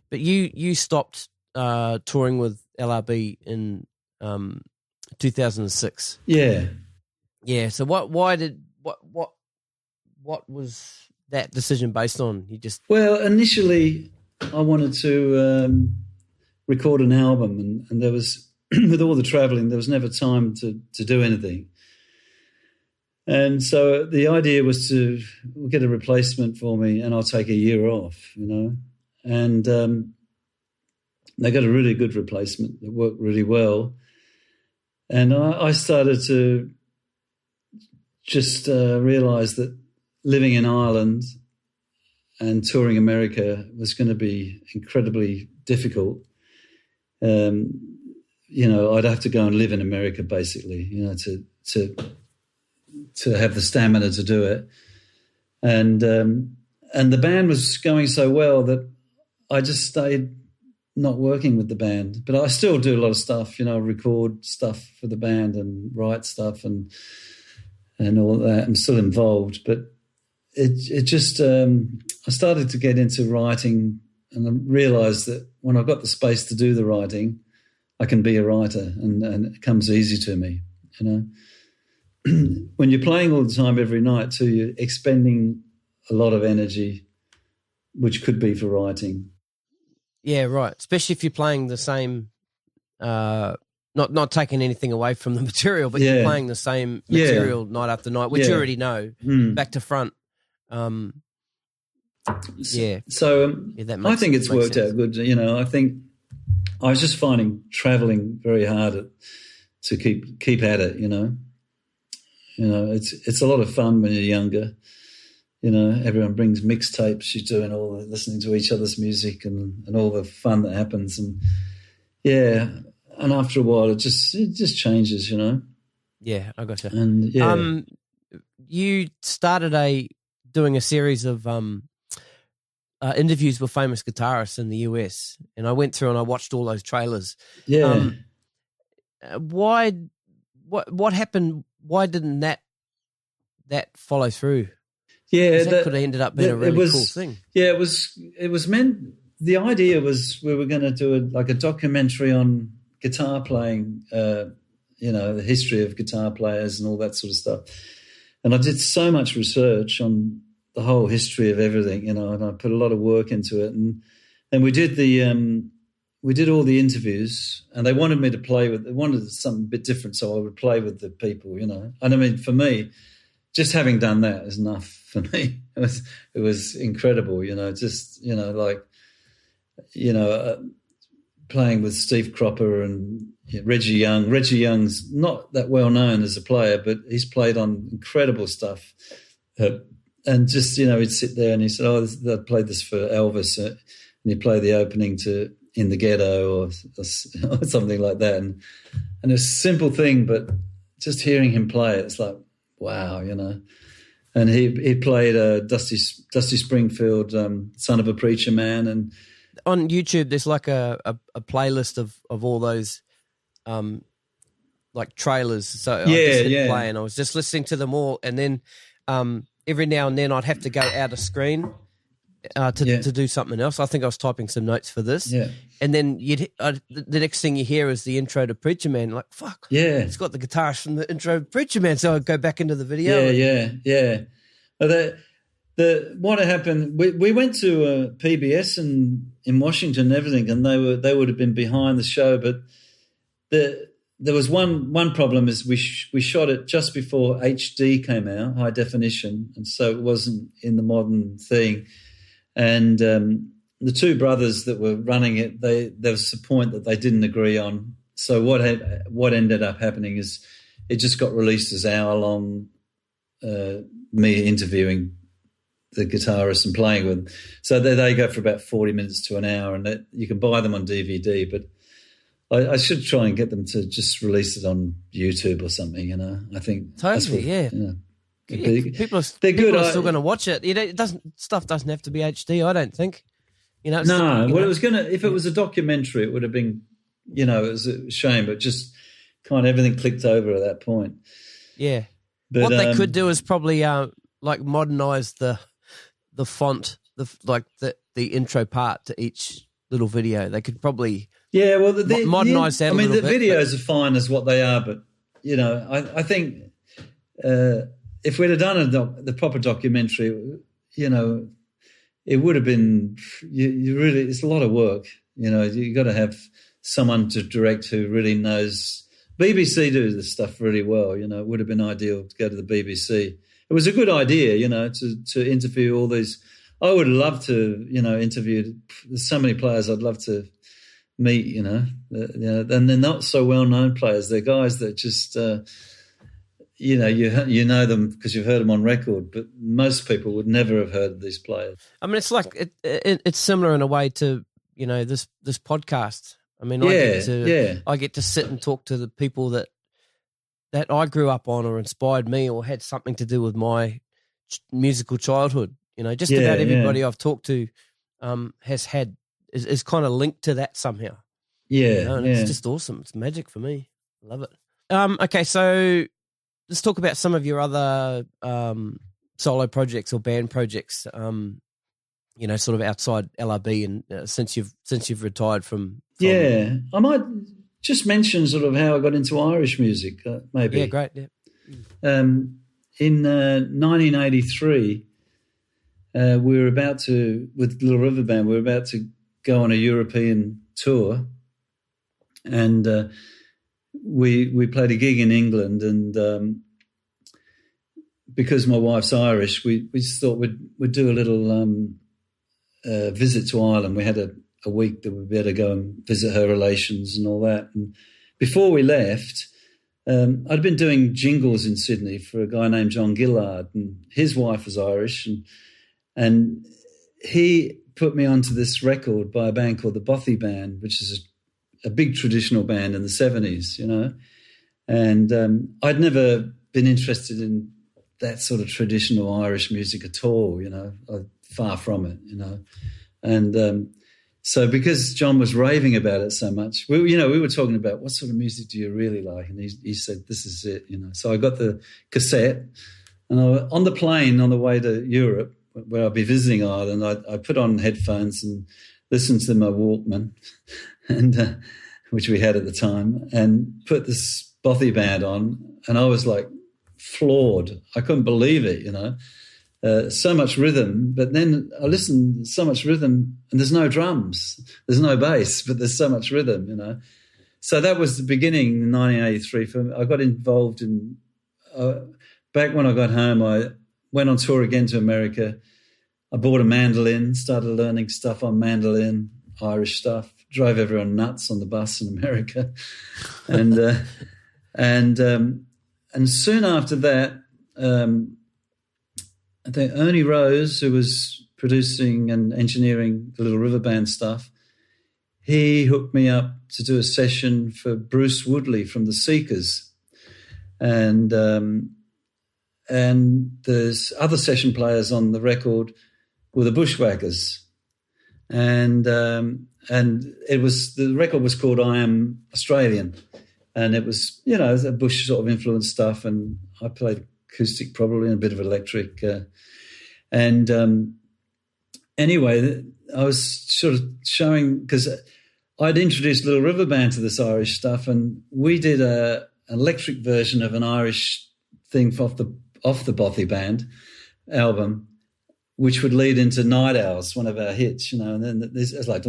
But you stopped touring with LRB in 2006. Yeah. Yeah. So what was that decision based on? Well, initially I wanted to record an album, and there was with all the travelling, there was never time to do anything. And so the idea was to get a replacement for me, and I'll take a year off, And they got a really good replacement that worked really well. And I started to just realise that living in Ireland and touring America was going to be incredibly difficult. I'd have to go and live in America basically, to have the stamina to do it. And the band was going so well that I just stayed not working with the band. But I still do a lot of stuff, record stuff for the band and write stuff and all that. I'm still involved, but it just I started to get into writing, and I realised that when I've got the space to do the writing, I can be a writer, and it comes easy to me, When you're playing all the time every night too, you're expending a lot of energy, which could be for writing. Yeah, right. Especially if you're playing the same, not taking anything away from the material, but you're playing the same material night after night, which you already know, back to front. So I think it's worked out good. I think I was just finding travelling very hard to keep at it. It's a lot of fun when you're younger. Everyone brings mixtapes. You're doing listening to each other's music and all the fun that happens. And and after a while, it just changes. Yeah, I gotcha. And you started doing a series of interviews with famous guitarists in the US, and I went through and I watched all those trailers. Yeah. What happened? Why didn't that follow through? Yeah, that could have ended up being a really cool thing. Yeah, it was meant. The idea was we were going to do a documentary on guitar playing, the history of guitar players and all that sort of stuff. And I did so much research on the whole history of everything, and I put a lot of work into it. And we did all the interviews, and they wanted me to they wanted something a bit different, so I would play with the people, And I mean, for me, just having done that is enough for me. It was incredible, playing with Steve Cropper and, Reggie Young. Reggie Young's not that well known as a player, but he's played on incredible stuff. And just, he'd sit there and he said, I played this for Elvis. And he'd play the opening to In the Ghetto or something like that. And it's a simple thing, but just hearing him play it, it's like, wow, And he played Dusty Springfield, Son of a Preacher Man. And on YouTube, there's like a playlist of all those like trailers. So I just hit play and I was just listening to them all. And then every now and then I'd have to go out of screen to do something else. I think I was typing some notes for this. Yeah. And then the next thing you hear is the intro to Preacher Man. Like, fuck. Yeah. It's got the guitarist from the intro to Preacher Man. So I'd go back into the video. Yeah. What had happened, we went to PBS in Washington and everything, and they would have been behind the show, but there was one problem is we shot it just before HD came out, high definition, and so it wasn't in the modern thing. And the two brothers that were running it, there was a point that they didn't agree on. So what ended up happening is it just got released as hour-long me interviewing the guitarist and playing with them. So they go for about 40 minutes to an hour, and you can buy them on DVD, but I should try and get them to just release it on YouTube or something, I think. Totally, people are still going to watch it. Stuff doesn't have to be HD, I don't think. It was if it was a documentary, it would have been, it was a shame, but just kind of everything clicked over at that point. Yeah. But, what they could do is probably like modernize the font, the intro part to each little video. They could probably modernize that. The videos are fine as what they are, but I think if we'd have done the proper documentary, it would have been. You really, it's a lot of work. You got to have someone to direct who really knows. BBC do this stuff really well. It would have been ideal to go to the BBC. It was a good idea, to interview all these. I would love to, interview. There's so many players I'd love to meet, and they're not so well-known players. They're guys that just, you know them because you've heard them on record, but most people would never have heard of these players. I mean, it's like it's similar in a way to this podcast. I mean, I get to sit and talk to the people that I grew up on or inspired me or had something to do with my musical childhood. Just about everybody I've talked to is kind of linked to that somehow. It's just awesome. It's magic for me. I love it. Okay, so let's talk about some of your other solo projects or band projects. Sort of outside LRB, and since you've retired from I might just mention sort of how I got into Irish music, maybe. Yeah, great. Yeah. In 1983, we were about to, with Little River Band, we were about to go on a European tour, and we played a gig in England, and because my wife's Irish, we just thought we'd do a little visit to Ireland. We had a week that we'd better go and visit her relations and all that. And before we left, I'd been doing jingles in Sydney for a guy named John Gillard, and his wife was Irish, and he put me onto this record by a band called the Bothy Band, which is a big traditional band in the 70s, and I'd never been interested in that sort of traditional Irish music at all, far from it, and so because John was raving about it so much, we were talking about what sort of music do you really like, and he said, this is it, So I got the cassette, and on the plane on the way to Europe, where I'll be visiting Ireland, I put on headphones and listened to my Walkman, and which we had at the time, and put this Bothy Band on, and I was like floored. I couldn't believe it, so much rhythm, but then I listened, so much rhythm, and there's no drums, there's no bass, but there's so much rhythm, So that was the beginning in 1983. I got involved in, back when I got home, I went on tour again to America. I bought a mandolin, started learning stuff on mandolin, Irish stuff, drove everyone nuts on the bus in America. And soon after that, I think Ernie Rose, who was producing and engineering the Little River Band stuff, he hooked me up to do a session for Bruce Woodley from the Seekers. And there's other session players on the record were the Bushwhackers. And it was, the record was called I Am Australian. And it was, the Bush sort of influenced stuff. And I played acoustic probably and a bit of electric. Anyway, I was sort of showing, because I'd introduced Little River Band to this Irish stuff, and we did an electric version of an Irish thing off the Bothy Band album, which would lead into Night Owls, one of our hits, and then it's like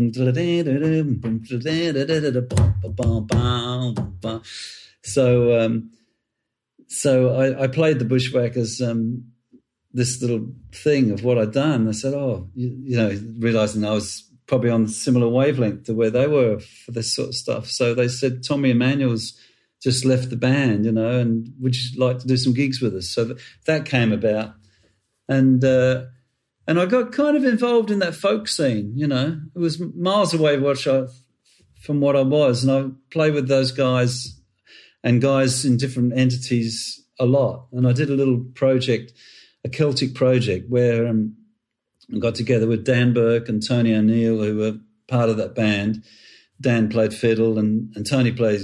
so I played the Bushwhackers this little thing of what I'd done. I said, realising I was probably on a similar wavelength to where they were for this sort of stuff. So they said, Tommy Emmanuel's just left the band, and would you like to do some gigs with us? So that came about. And I got kind of involved in that folk scene, It was miles away from what I was. And I played with those guys and guys in different entities a lot. And I did a little project, a Celtic project, where I got together with Dan Burke and Tony O'Neill, who were part of that band. Dan played fiddle and Tony played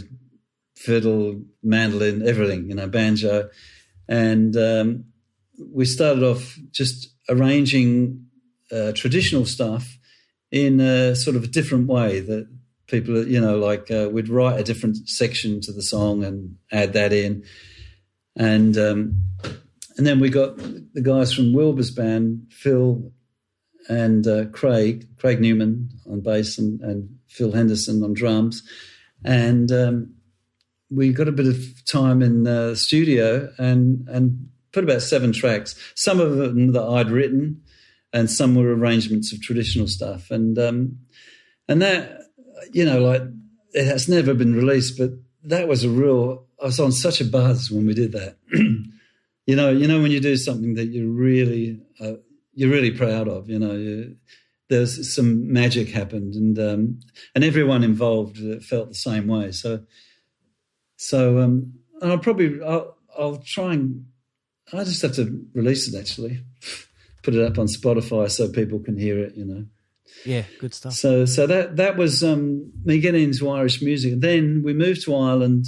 fiddle, mandolin, everything, banjo. And we started off just arranging traditional stuff in a sort of a different way that people, we'd write a different section to the song and add that in. And then we got the guys from Wilbur's band, Phil and Craig Newman on bass and Phil Henderson on drums. And we got a bit of time in the studio and put about 7 tracks, some of them that I'd written and some were arrangements of traditional stuff. And that, it has never been released, but that was I was on such a buzz when we did that. When you do something that you're really proud of, there's some magic happened, and everyone involved felt the same way. So I'll try and I just have to release it, actually, put it up on Spotify so people can hear it. Yeah, good stuff. So that was me getting into Irish music. Then we moved to Ireland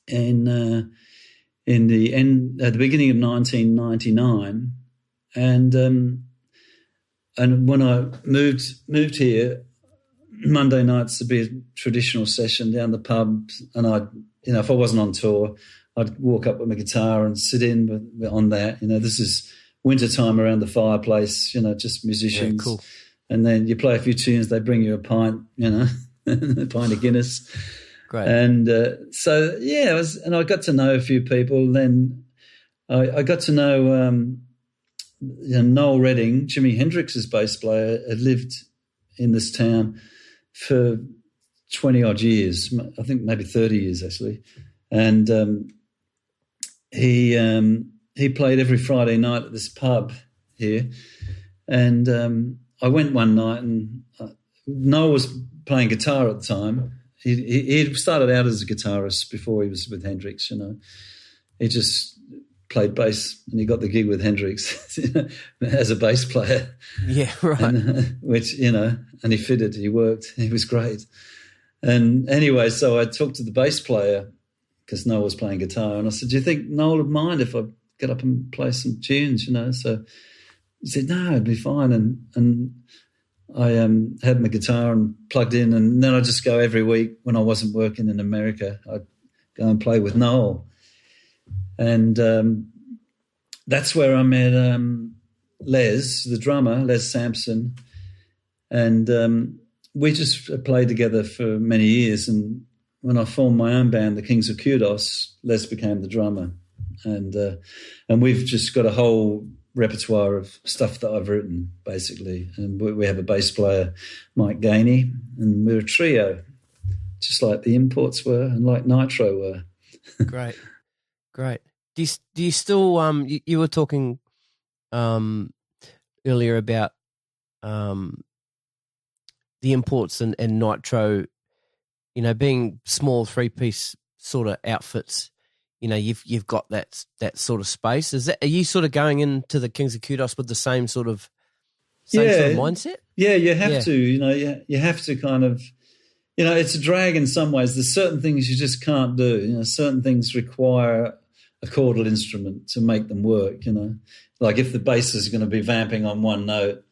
at the beginning of 1999, and when I moved here, Monday nights would be a traditional session down the pub, and if I wasn't on tour, I'd walk up with my guitar and sit in on that. This is wintertime around the fireplace, just musicians. Yeah, cool. And then you play a few tunes, they bring you a pint, a pint of Guinness. Great. And and I got to know a few people. Then I got to know Noel Redding, Jimi Hendrix's bass player, had lived in this town for 20-odd years, I think maybe 30 years actually. And he played every Friday night at this pub here. And I went one night, and Noel was playing guitar at the time. He started out as a guitarist before he was with Hendrix, He just played bass, and he got the gig with Hendrix as a bass player. Yeah, right. And, and he fitted, he worked, he was great. And anyway, so I talked to the bass player because Noel was playing guitar, and I said, do you think Noel would mind if I get up and play some tunes, So he said, no, it'd be fine. And I had my guitar and plugged in, and then I'd just go every week when I wasn't working in America. I'd go and play with Noel. And that's where I met Les, the drummer, Les Sampson. And we just played together for many years. And when I formed my own band, the Kings of Kudos, Les became the drummer. And we've just got a whole repertoire of stuff that I've written, basically. And we have a bass player, Mike Gainey, and we're a trio, just like the Imports were and like Nitro were. Great. Do you still you were talking earlier about the Imports and Nitro, being small 3-piece sort of outfits. You've got that sort of space. Are you sort of going into the Kings of Kudos with the same sort of mindset? Yeah, you have to. You have to kind of. It's a drag in some ways. There's certain things you just can't do. Certain things require a chordal instrument to make them work. Like if the bass is going to be vamping on one note,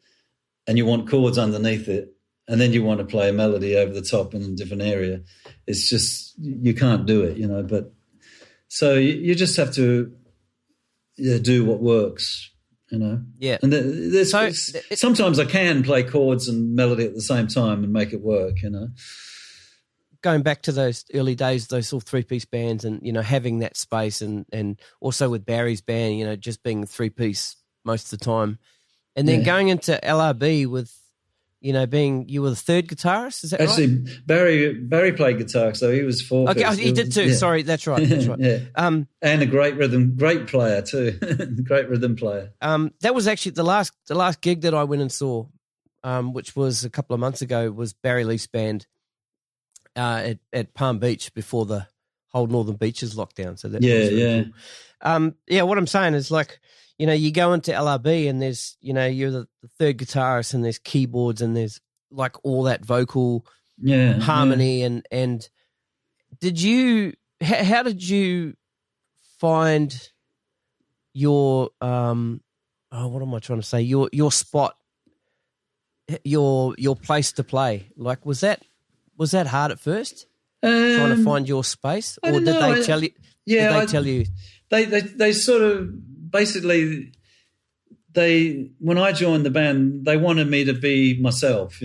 and you want chords underneath it, and then you want to play a melody over the top in a different area, it's just you can't do it. But. So you just have to do what works, Yeah. And sometimes I can play chords and melody at the same time and make it work, Going back to those early days, those all 3-piece bands and, having that space and also with Barry's band, just being 3-piece most of the time. And then going into LRB with, you were the third guitarist, is that Actually, right? Barry played guitar, so he was 4. Okay, he did too. Yeah. Sorry, that's right. Yeah. And a great player too, great rhythm player. That was actually the last gig that I went and saw, which was a couple of months ago, was Barry Leaf's band at Palm Beach before the whole Northern Beaches lockdown. So that was really cool. What I'm saying is like, you go into LRB and there's, you're the third guitarist and there's keyboards and there's like all that vocal harmony and how did you find your what am I trying to say? Your spot, your place to play. Like was that hard at first? Trying to find your space, or did they tell you? Yeah, did they tell you? They sort of. Basically, when I joined the band, they wanted me to be myself,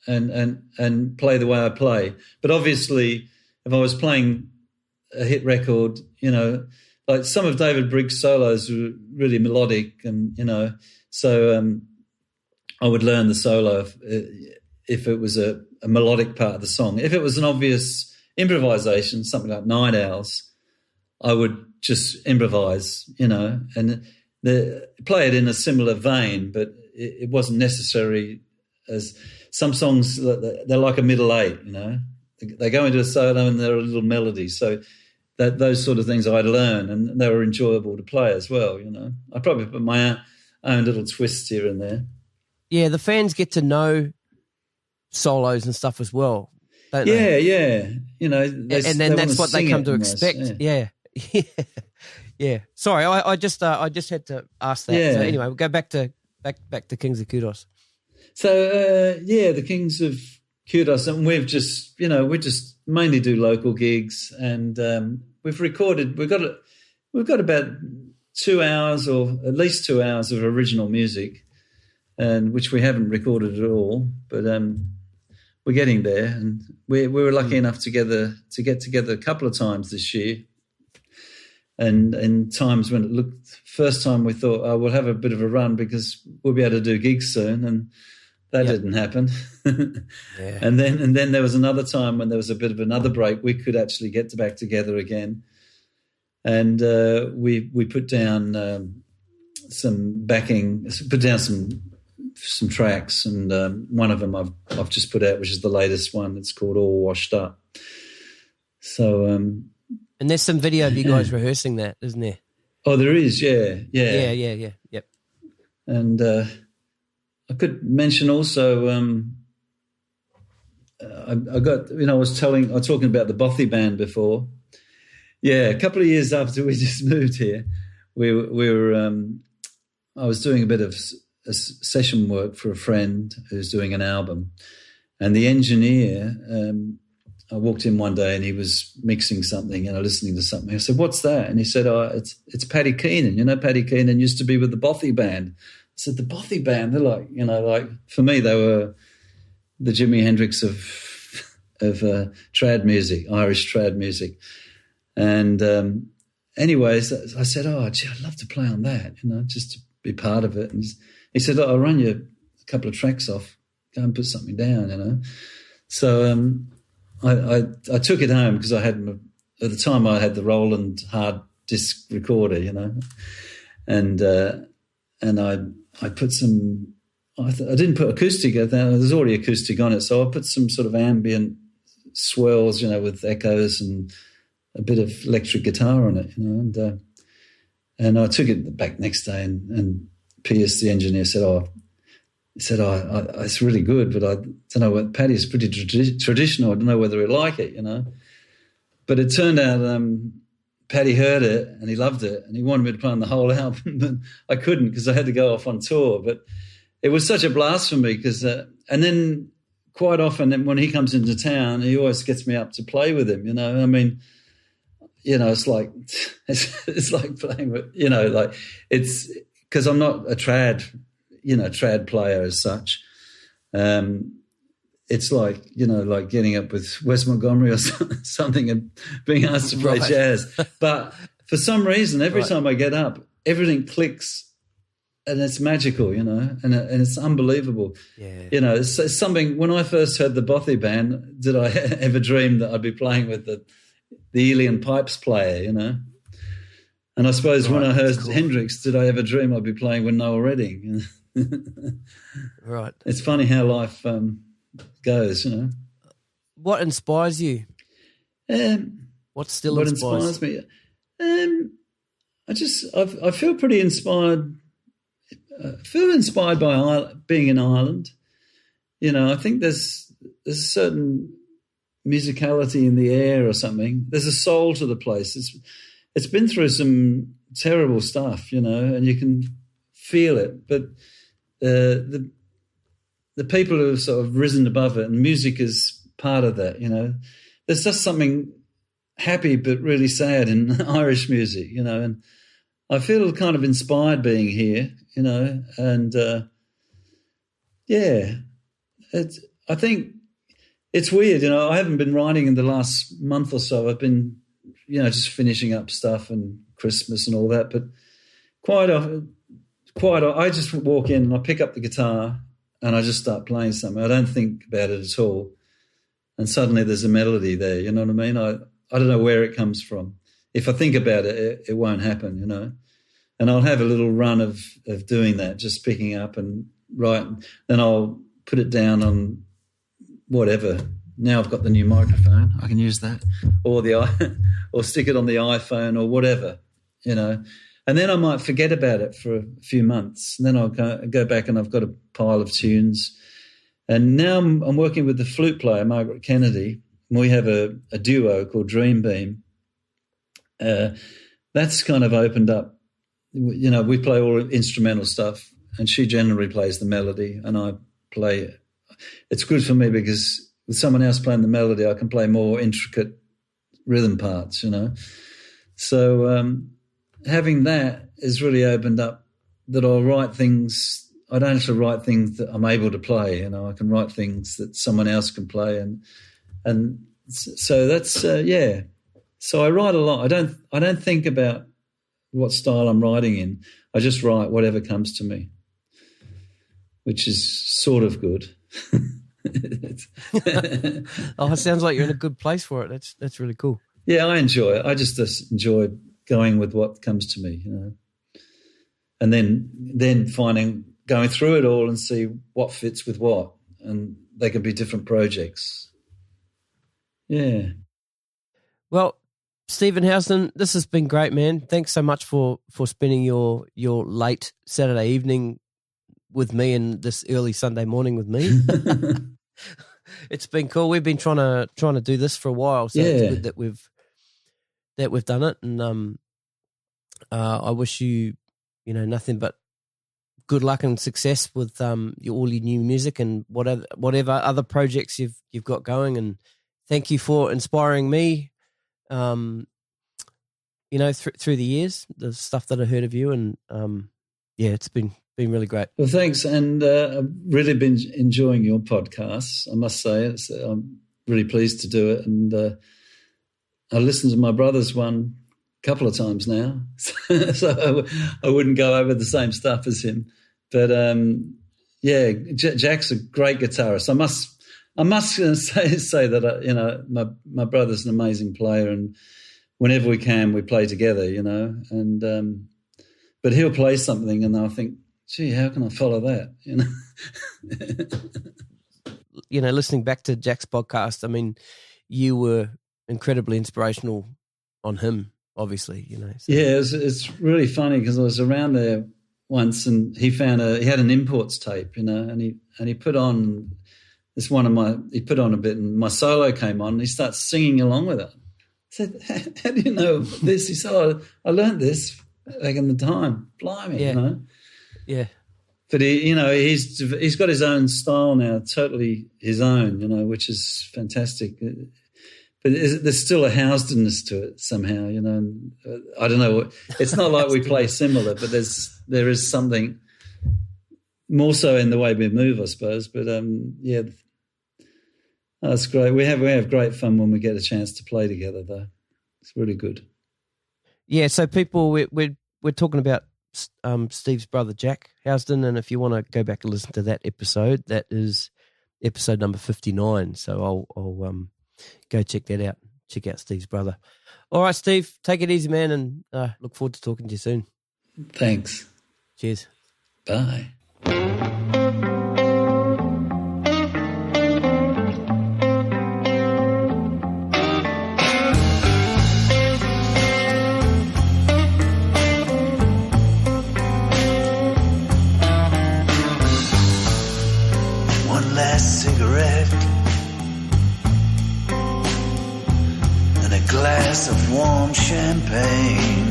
and play the way I play. But obviously, if I was playing a hit record, like some of David Briggs' solos were really melodic, and so I would learn the solo if it was a melodic part of the song. If it was an obvious improvisation, something like Night Owls, I would just improvise, and play it in a similar vein, but it wasn't necessary. As some songs, they're like a middle eight, they go into a solo and they're a little melody. So those sort of things I'd learn, and they were enjoyable to play as well. I probably put my own little twists here and there. Yeah, the fans get to know solos and stuff as well, don't they? Yeah. And then that's what they come to expect. Yeah. Sorry, I just had to ask that. Yeah. So anyway, we'll go back to Kings of Kudos. So the Kings of Kudos, and we just mainly do local gigs, and we've recorded. We've got about 2 hours, or at least 2 hours of original music, and which we haven't recorded at all, but we're getting there, and we were lucky enough to get together a couple of times this year. And in times when it looked, first time we thought, we'll have a bit of a run because we'll be able to do gigs soon, and that didn't happen. And then there was another time when there was a bit of another break. We could actually get back together again, and we put down some backing, put down some tracks, and one of them I've just put out, which is the latest one. It's called All Washed Up. So. And there's some video of you guys rehearsing that, isn't there? Oh, there is, yeah. Yep. And I could mention also, I was talking about the Bothy band before. Yeah, a couple of years after we just moved here, I was doing a bit of session work for a friend who's doing an album, and the engineer. I walked in one day and he was mixing something and listening to something. I said, "What's that?" And he said, it's Paddy Keenan. Paddy Keenan used to be with the Bothy band. I said, "The Bothy band?" They're like, like for me, they were the Jimi Hendrix of trad music, Irish trad music. And anyways, I said, "Oh, gee, I'd love to play on that, just be part of it. And he said, I'll run you a couple of tracks off, go and put something down, So I took it home because I had, at the time I had the Roland hard disc recorder, and I put some, I didn't put acoustic, there's already acoustic on it, so I put some sort of ambient swirls, with echoes and a bit of electric guitar on it, and I took it back next day, and P.S, the engineer, said, it's really good, but I don't know what, Paddy's pretty traditional. I don't know whether he'd like it, But it turned out Paddy heard it and he loved it and he wanted me to play on the whole album, but I couldn't because I had to go off on tour. But it was such a blast for me because, and then quite often when he comes into town, he always gets me up to play with him, I mean, it's like playing with, like it's because I'm not a trad player as such. It's like, like getting up with Wes Montgomery or something and being asked to play jazz. But for some reason, every time I get up, everything clicks and it's magical, and it's unbelievable. Yeah. It's something, when I first heard the Bothy Band, did I ever dream that I'd be playing with the Elian pipes player, And I suppose when I heard Hendrix, did I ever dream I'd be playing with Noel Redding? Right. It's funny how life goes, What inspires you? What inspires me? I feel pretty inspired. I feel inspired by being in Ireland. I think there's a certain musicality in the air or something. There's a soul to the place. It's been through some terrible stuff, and you can feel it. But the people who have sort of risen above it, and music is part of that, There's just something happy but really sad in Irish music, and I feel kind of inspired being here, and I think it's weird, I haven't been writing in the last month or so. I've been, just finishing up stuff and Christmas and all that, but quite often, I just walk in and I pick up the guitar and I just start playing something. I don't think about it at all. And suddenly there's a melody there, you know what I mean? I don't know where it comes from. If I think about it, it won't happen, And I'll have a little run of doing that, just picking up and writing. Then I'll put it down on whatever. Now I've got the new microphone. I can use that. Or stick it on the iPhone or whatever, And then I might forget about it for a few months. And then I'll go back and I've got a pile of tunes. And now I'm working with the flute player, Margaret Kennedy. And we have a duo called Dream Beam. That's kind of opened up. We play all instrumental stuff and she generally plays the melody and I play it. It's good for me because with someone else playing the melody, I can play more intricate rhythm parts, So having that has really opened up that I'll write things. I don't have to write things that I'm able to play. I can write things that someone else can play, and so that's So I write a lot. I don't think about what style I'm writing in. I just write whatever comes to me, which is sort of good. Oh, it sounds like you're in a good place for it. That's really cool. Yeah, I enjoy it. I just enjoy going with what comes to me, and then going through it all and see what fits with what, and they can be different projects. Yeah. Well, Stephen Housden, this has been great, man. Thanks so much for spending your late Saturday evening with me and this early Sunday morning with me. It's been cool. We've been trying to do this for a while, so it's good that we've done it. And I wish you nothing but good luck and success with all your new music and whatever other projects you've got going. And thank you for inspiring me. Through the years, the stuff that I heard of you, and it's been really great. Well, thanks, and I've really been enjoying your podcasts. I must say, I'm really pleased to do it, and I listened to my brother's one couple of times now, so I wouldn't go over the same stuff as him. But Jack's a great guitarist. I must say that my brother's an amazing player, and whenever we can, we play together. And but he'll play something, and I'll think, gee, how can I follow that? Listening back to Jack's podcast, I mean, you were incredibly inspirational on him, obviously. So. Yeah, it's really funny because I was around there once, and he had an imports tape, and he put on this he put on a bit, and my solo came on, and he starts singing along with it. I said, "How do you know this?" He said, "Oh, I learned this back in the time." Blimey, Yeah. Yeah. But he's got his own style now, totally his own, which is fantastic. But there's still a Housden-ness to it somehow, And, I don't know. It's not like we play similar, but there is something more so in the way we move, I suppose. But that's great. We have great fun when we get a chance to play together, though. It's really good. Yeah. So people, we're talking about Steve's brother Jack Housden, and if you want to go back and listen to that episode, that is episode number 59. So I'll go check that out. Check out Steve's brother. All right, Steve, take it easy, man, and look forward to talking to you soon. Thanks. Cheers. Bye. One last cigarette and a glass of warm champagne.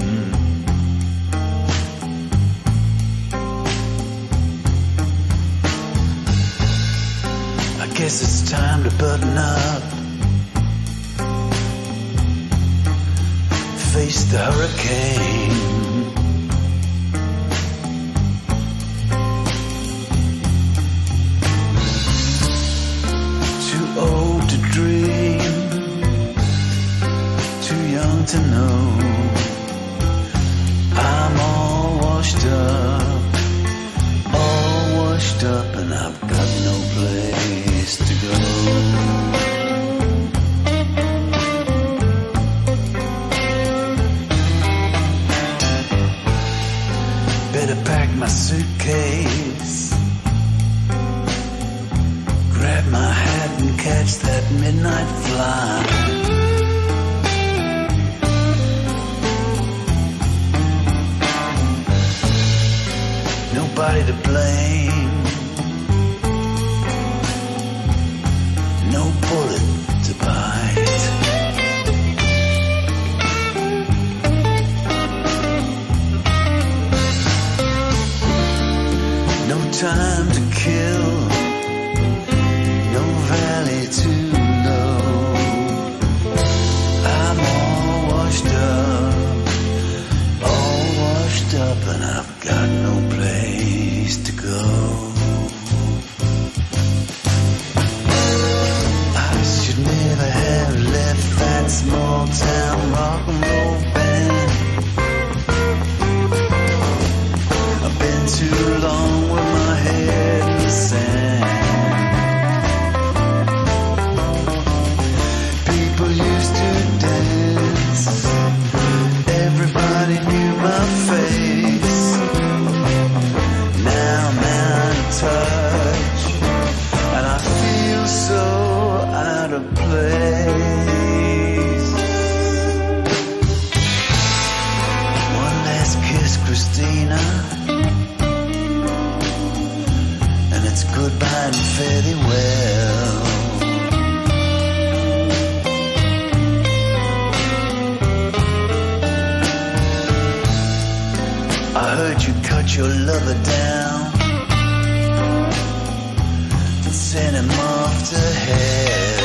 I guess it's time to button up, face the hurricane. Too old to dream, too young to know. I'm all washed up, and I've got no place to go. Better pack my suitcase, grab my hat and catch that midnight flight. Nobody to blame, no bullet to bite. No time to kill, no valley too low. I'm all washed up, and I've got no place to go. I should never have left that small town rock and roll band. I've been too long with my head in the sand. People used to dance, everybody knew my face. Now I'm out of touch, and I feel so out of place. One last kiss, Christina, and it's goodbye and fare thee well. I heard you cut your lover down and sent him off to hell.